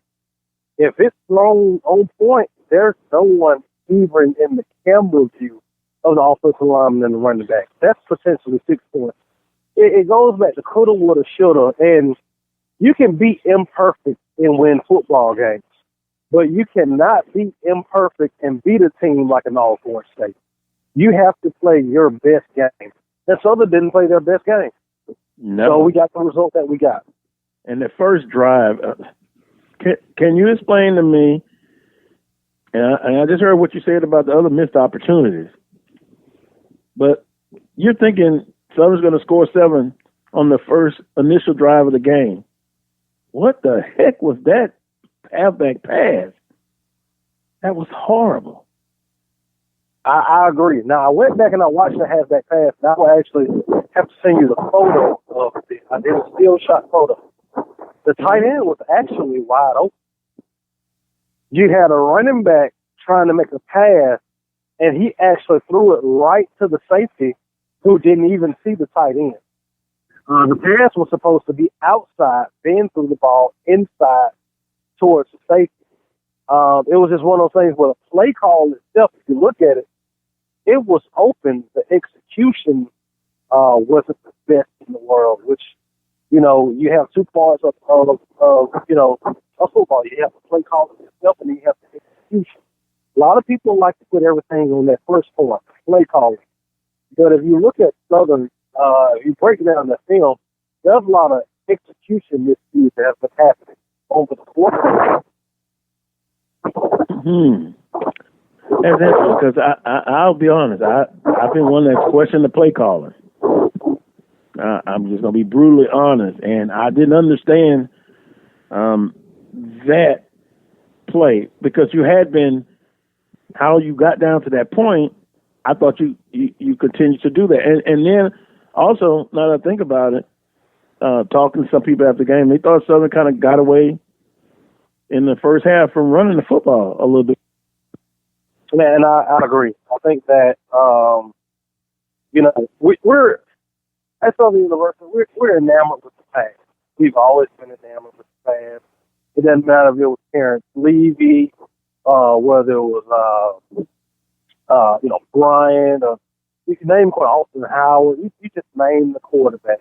S20: If it's thrown on point, there's no one even in the camera view of the offensive lineman and the running back. That's potentially 6 points. It goes back to coulda, woulda, shoulda, and you can be imperfect and win football games, but you cannot be imperfect and beat a team like an All-Four State. You have to play your best game. And Southern didn't play their best game.
S1: No.
S20: So we got the result that we got.
S1: And the first drive, can you explain to me, and I just heard what you said about the other missed opportunities, but you're thinking Southern's going to score 7 on the first initial drive of the game. What the heck was that halfback pass? That was horrible.
S20: I agree. Now, I went back and I watched the halfback pass, and I will actually have to send you the photo of it. I did a still shot photo. The tight end was actually wide open. You had a running back trying to make a pass, and he actually threw it right to the safety who didn't even see the tight end. The pass was supposed to be outside, Ben threw the ball inside towards the safety. It was just one of those things where the play call itself, if you look at it, it was open. The execution wasn't the best in the world, which, you have 2 parts of a football. You have the play call itself, and then you have the execution. A lot of people like to put everything on that first part, play calling. But if you look at Southern, if you break down the film, there's a lot of execution miscues that have been happening over the course.
S1: That's interesting because I'll be honest. I've been one that's questioned the play calling. I'm just going to be brutally honest, and I didn't understand that play because you had been how you got down to that point. I thought you continued to do that, and then also now that I think about it, talking to some people after the game, they thought Southern kind of got away in the first half from running the football a little bit.
S20: Man, I agree. I think that we're at Southern University. We're enamored with the past. We've always been enamored with the past. It doesn't matter if it was Terrence Levy, whether it was Bryant, or you can name Austin Howard. You just name the quarterback.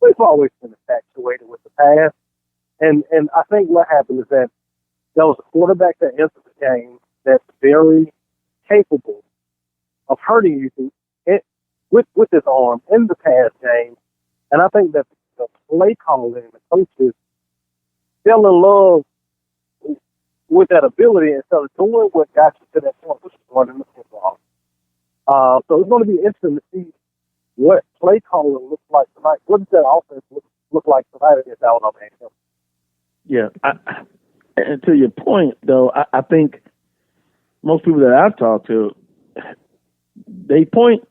S20: We've always been infatuated with the past, and I think what happened is that there was a quarterback that entered the game that's very capable of hurting you with his arm in the pass game. And I think that the play calling and the coaches fell in love with that ability instead of doing what got you to that point, which is running the football. So it's going to be interesting to see what play calling looks like tonight. What does that offense look like tonight against Alabama?
S1: Yeah. And to your point, though, I think most people that I've talked to, they point,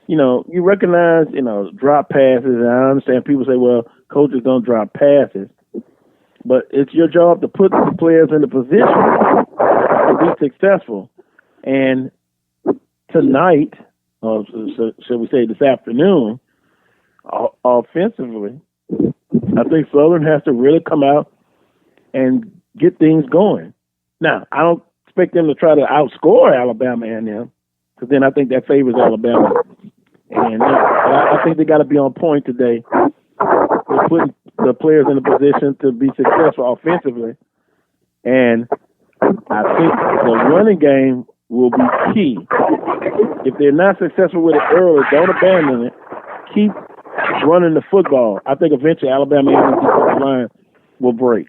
S1: you recognize, drop passes. And I understand people say, well, coaches don't drop passes. But it's your job to put the players in a position to be successful. And tonight, or shall we say this afternoon, offensively, I think Southern has to really come out and get things going. Now, I don't expect them to try to outscore Alabama A&M, because then I think that favors Alabama. And I think they got to be on point today with putting the players in a position to be successful offensively. And I think the running game will be key. If they're not successful with it early, don't abandon it. Keep running the football. I think eventually Alabama A&M defensive line will break.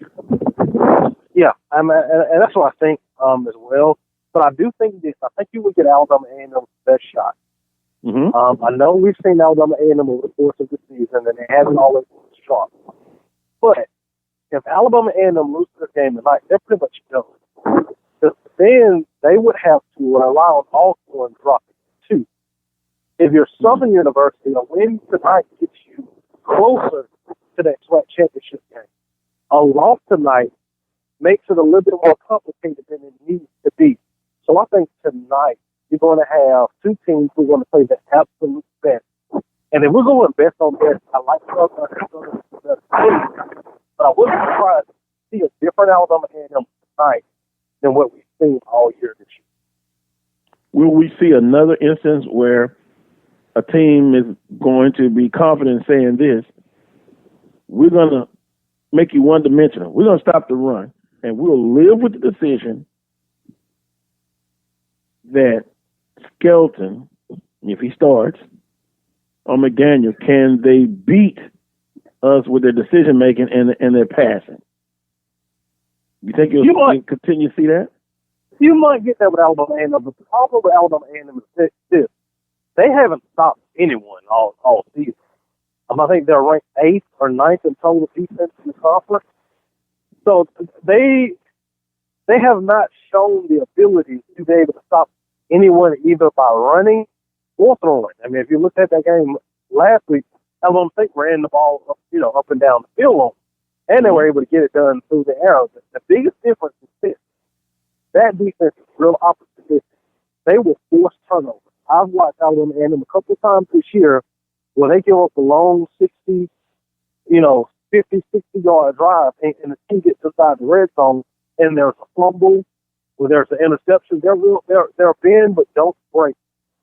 S20: Yeah, and that's what I think as well. But I do think this. I think you would get Alabama A&M's best shot.
S1: Mm-hmm.
S20: I know we've seen Alabama A&M over the course of the season, and they haven't always been sharp. But if Alabama A&M loses this game tonight, they're pretty much done. Then they would have to rely on Alcorn dropping two. If you're Southern University, a win tonight gets you closer to that SWAC championship game. A loss tonight makes it a little bit more complicated than it needs to be. So I think tonight you're going to have two teams who are going to play the absolute best And if we're going to invest on that, I like Southern, but I wouldn't be surprised to see a different Alabama A&M tonight than what we've seen all year this year.
S1: Will we see another instance where a team is going to be confident saying this? We're going to make you one-dimensional. We're going to stop the run, and we'll live with the decision that Skelton, if he starts, or McDaniel, can they beat us with their decision-making and their passing? You think you'll continue to see that?
S20: You might get that with Alabama A&M, but the problem with Alabama A&M is this. They haven't stopped anyone all season. I think they're ranked 8th or 9th in total defense in the conference. So they have not shown the ability to be able to stop anyone either by running or throwing. I mean, if you look at that game last week, Alabama State ran the ball up and down the field on them, and they were able to get it done through the air. The biggest difference is this. That defense is real opportunistic. They will force turnovers. I've watched Alabama A&M a couple of times this year where they give up a long 60, 50, 60-yard drive, and the team gets inside the red zone, and there's a fumble, or there's an interception. They're bend but don't break.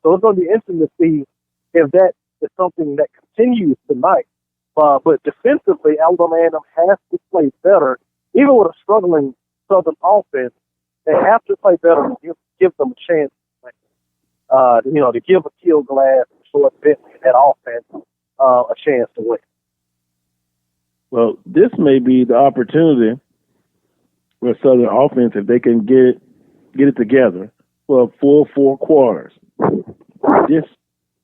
S20: So it's going to be interesting to see if that is something that continues tonight. But defensively, Alabama A&M has to play better. Even with a struggling Southern offense, they have to play better to give them a chance. To give a Kill Glass and Short Bentley that offense a chance to win.
S1: Well, this may be the opportunity for Southern offense if they can get it together for a full 4 quarters. This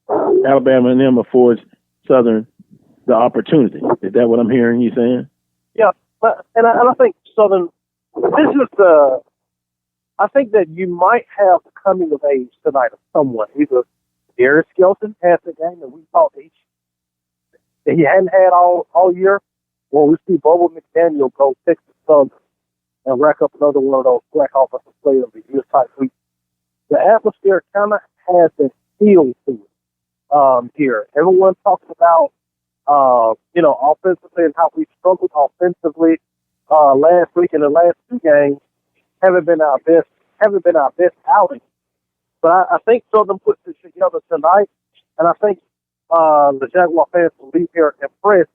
S1: Alabama and affords Southern the opportunity. Is that what I'm hearing you saying?
S20: Yeah, and I think Southern. This is I think that you might have the coming of age tonight of someone. Either Darius Skelton has the game that we thought that he hadn't had all year, or we see Bobo McDaniel go Texas Southern and rack up another one of those black offensive player of the year type weeks. The atmosphere kind of has that feel to it here. Everyone talks about offensively and how we struggled offensively last week and the last 2 games. Haven't been our best outing. But I think Southern puts this together tonight, and I think the Jaguar fans will leave here impressed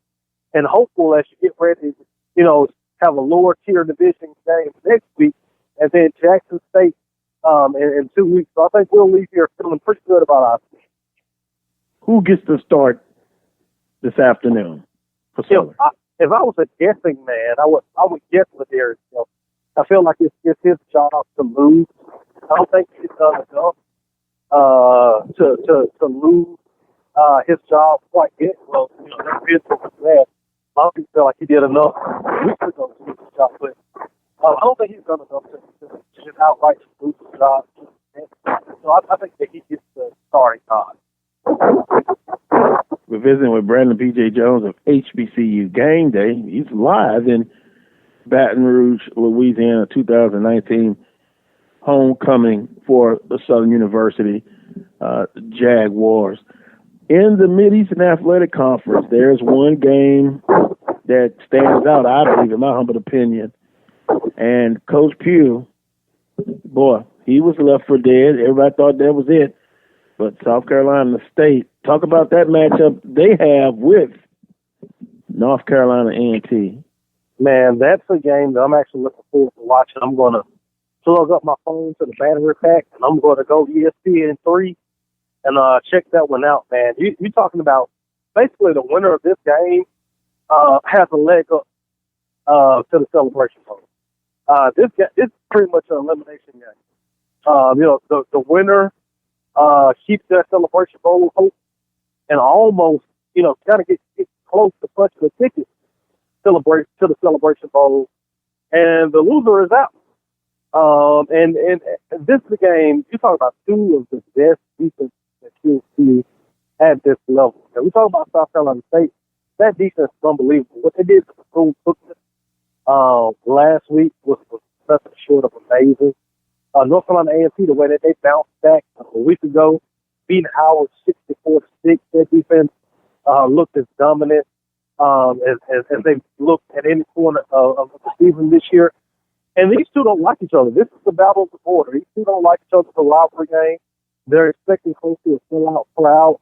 S20: and hopeful as you get ready to, have a lower tier division game next week, and then Jackson State in 2 weeks. So I think we'll leave here feeling pretty good about our team.
S1: Who gets to start this afternoon for Southern?
S20: If I was a guessing man, I would guess Ladarius Skelton. I feel like it's his job to lose. I don't think he's done enough to lose his job quite yet. Well, there's been for that. A lot of people feel like he did enough weeks ago to lose his job, but I don't think he's done enough to just outright lose his job. So I think that he gets the starting nod.
S1: We're visiting with Brandon P.J. Jones of HBCU Game Day. He's live in Baton Rouge, Louisiana, 2019 homecoming for the Southern University Jaguars. In the Mid-Eastern Athletic Conference, there's one game that stands out, I believe, in my humble opinion. And Coach Pugh, boy, he was left for dead. Everybody thought that was it. But South Carolina State, talk about that matchup they have with North Carolina A&T.
S20: Man, that's a game that I'm actually looking forward to watching. I'm going to plug up my phone to the battery pack, and I'm going to go ESPN3 and check that one out, man. You're talking about basically the winner of this game has a leg up to the Celebration Bowl. This is pretty much an elimination game. The winner keeps that Celebration Bowl hope and almost, kind of get close to punching the ticket to the Celebration Bowl, and the loser is out. And this is a game, you talk about 2 of the best defenses that you'll see at this level. And we talk about South Carolina State. That defense is unbelievable. What they did to Bethune-Cookman last week was nothing short of amazing. North Carolina A&T, the way that they bounced back a week ago, beating Howard 64-6, that defense looked as dominant as they've looked at any point of the season this year. And these two don't like each other. This is the battle of the border. These two don't like each other for a rivalry game. They're expecting close to a sellout crowd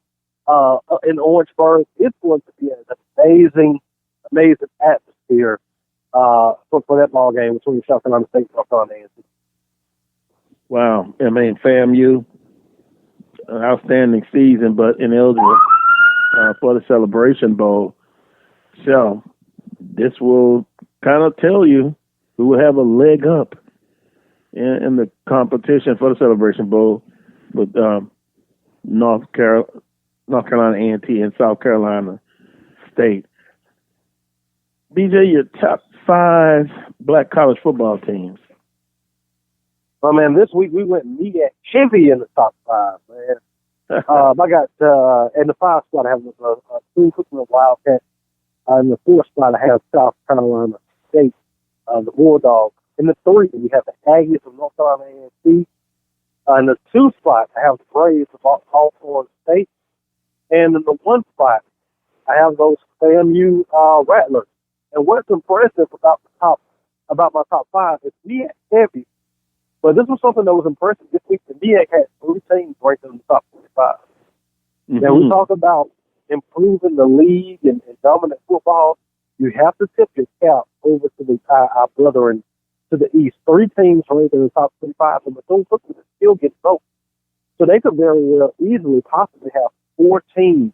S20: in Orangeburg. It's going to be an amazing atmosphere for that ball game between South Carolina State and North Carolina A&T.
S1: Wow. I mean, FAMU, outstanding season, but ineligible for the Celebration Bowl. So this will kind of tell you who will have a leg up in the competition for the Celebration Bowl with North Carolina A&T and South Carolina State. BJ, your top 5 black college football teams.
S20: Oh, man, this week we went MEAC heavy in the top 5, man. I got, in the 5 spot, I have Cleveland Wildcats. In the 4th spot, I have South Carolina State, the Bulldogs. In the 3, we have the Aggies of North Carolina A&T. In the 2 spot, I have the Braves of Hawthorne State. And in the 1 spot, I have those FAMU Rattlers. And what's impressive about my top 5 is MEAC heavy. But this was something that was impressive this week. The MEAC had 3 teams ranked in the top 45.
S1: Mm-hmm.
S20: Now, we talk about improving the league and dominant football. You have to tip your cap over to our brethren to the east. 3 teams ranked in the top 25, and Bethune-Cookman is still getting votes. So they could very well easily possibly have 4 teams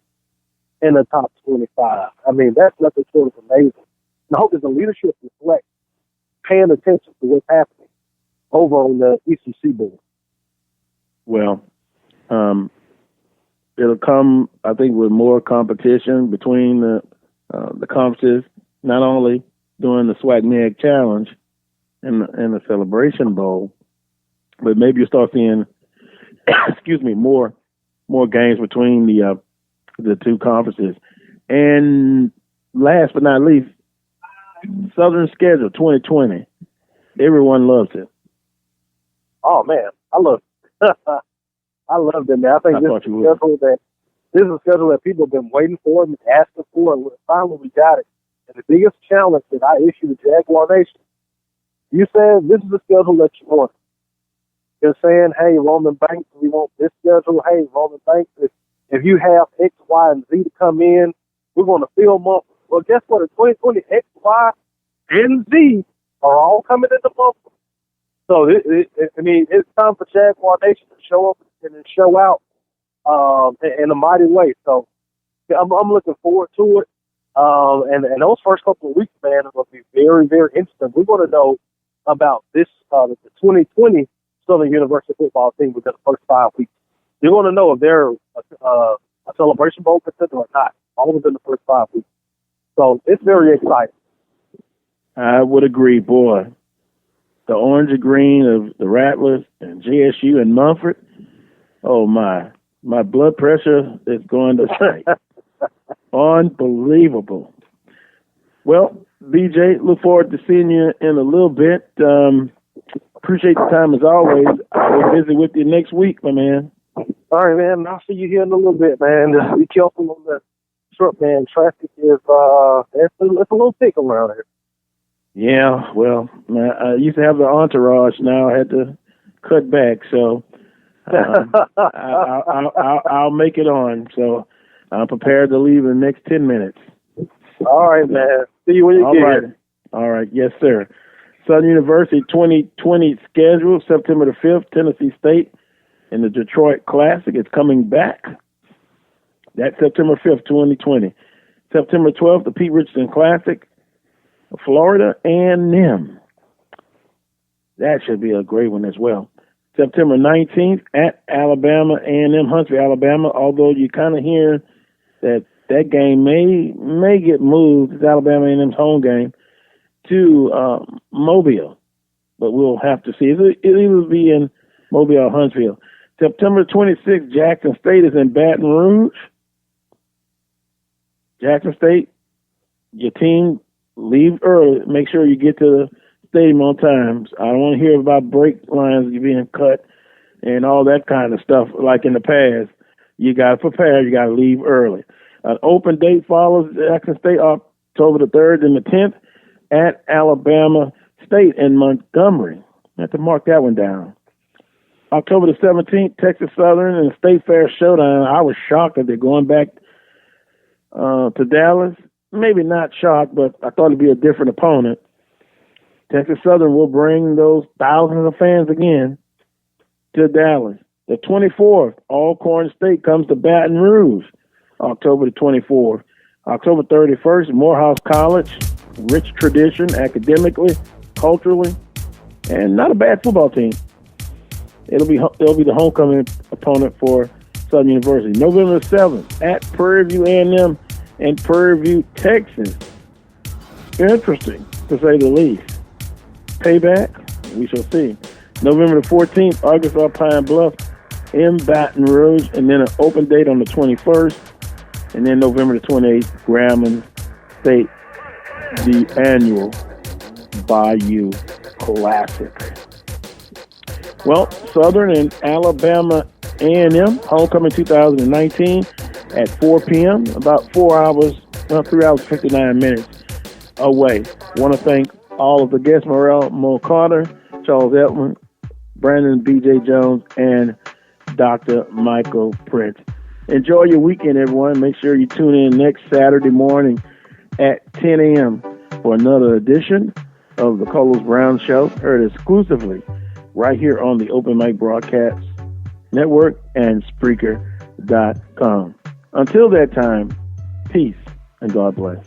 S20: in the top 25. I mean, that's nothing short of amazing. And I hope that the leadership reflects paying attention to what's happening over on the Eastern Seaboard.
S1: Well, it'll come, I think, with more competition between the conferences, not only during the SWAC MEAC Challenge and the Celebration Bowl, but maybe you'll start seeing, more games between the 2 conferences. And last but not least, Southern Schedule 2020. Everyone loves it.
S20: Oh man, I love it. I loved it, man. I think this is a schedule that people have been waiting for and asking for, and finally we got it. And the biggest challenge that I issued to Jaguar Nation, you said this is the schedule that you want. You're saying, hey, Roman Banks, we want this schedule. Hey, Roman Banks, if you have X, Y, and Z to come in, we're going to fill them up. Well, guess what? In 2020, X, Y, and Z are all coming into Buffalo. So, it's time for Jaguar Nation to show up and show out in a mighty way. So, I'm looking forward to it. And those first couple of weeks, man, are going to be very, very interesting. We want to know about this, the 2020 Southern University football team within the first 5 weeks. You're going to know if they're a Celebration Bowl contender or not, all within the first 5 weeks. So, it's very exciting.
S1: I would agree, boy. The orange and green of the Rattlers and JSU and Mumford. Oh, my blood pressure is going to spike. Unbelievable. Well, BJ, look forward to seeing you in a little bit. Appreciate the time as always. I'll be busy with you next week, my man.
S20: All right, man. I'll see you here in a little bit, man. Just be careful on the truck, man. Traffic is it's a little thick around here.
S1: Yeah, well, I used to have the entourage. Now I had to cut back, so I'll make it on. So I'm prepared to leave in the next 10 minutes.
S20: All right, man. See you when you get here.
S1: All right. Yes, sir. Southern University 2020 schedule, September the 5th, Tennessee State in the Detroit Classic. It's coming back. That's September 5th, 2020. September 12th, the Pete Richardson Classic, Florida A&M. That should be a great one as well. September 19th at Alabama A&M, Huntsville, Alabama, although you kind of hear that game may get moved. It's Alabama A&M's home game to Mobile, but we'll have to see. It'll either be in Mobile or Huntsville. September 26th, Jackson State is in Baton Rouge. Jackson State, your team, leave early. Make sure you get to the stadium on time. I don't want to hear about brake lines being cut and all that kind of stuff like in the past. You got to prepare. You got to leave early. An open date follows Jackson State October the 3rd and the 10th at Alabama State in Montgomery. I have to mark that one down. October the 17th, Texas Southern and the State Fair Showdown. I was shocked that they're going back to Dallas. Maybe not shocked, but I thought it'd be a different opponent. Texas Southern will bring those thousands of fans again to Dallas. The 24th, Alcorn State comes to Baton Rouge, October the 24th. October 31st, Morehouse College, rich tradition academically, culturally, and not a bad football team. They'll be the homecoming opponent for Southern University. November 7th, at Prairie View A&M in Prairie View, Texas. Interesting, to say the least. Payback, we shall see. November the 14th, Arkansas Pine Bluff in Baton Rouge, and then an open date on the 21st. And then November the 28th, Grambling State, the annual Bayou Classic. Well, Southern and Alabama A&M, homecoming 2019 at 4 p.m., about 4 hours, 3 hours, 59 minutes away. Want to thank all of the guests, Morel Mo Carter, Charles Edwin, Brandon B.J. Jones, and Dr. Michael Prince. Enjoy your weekend, everyone. Make sure you tune in next Saturday morning at 10 a.m. for another edition of the Carlos Brown Show, heard exclusively right here on the Open Mic Broadcast Network and Spreaker.com. Until that time, peace and God bless.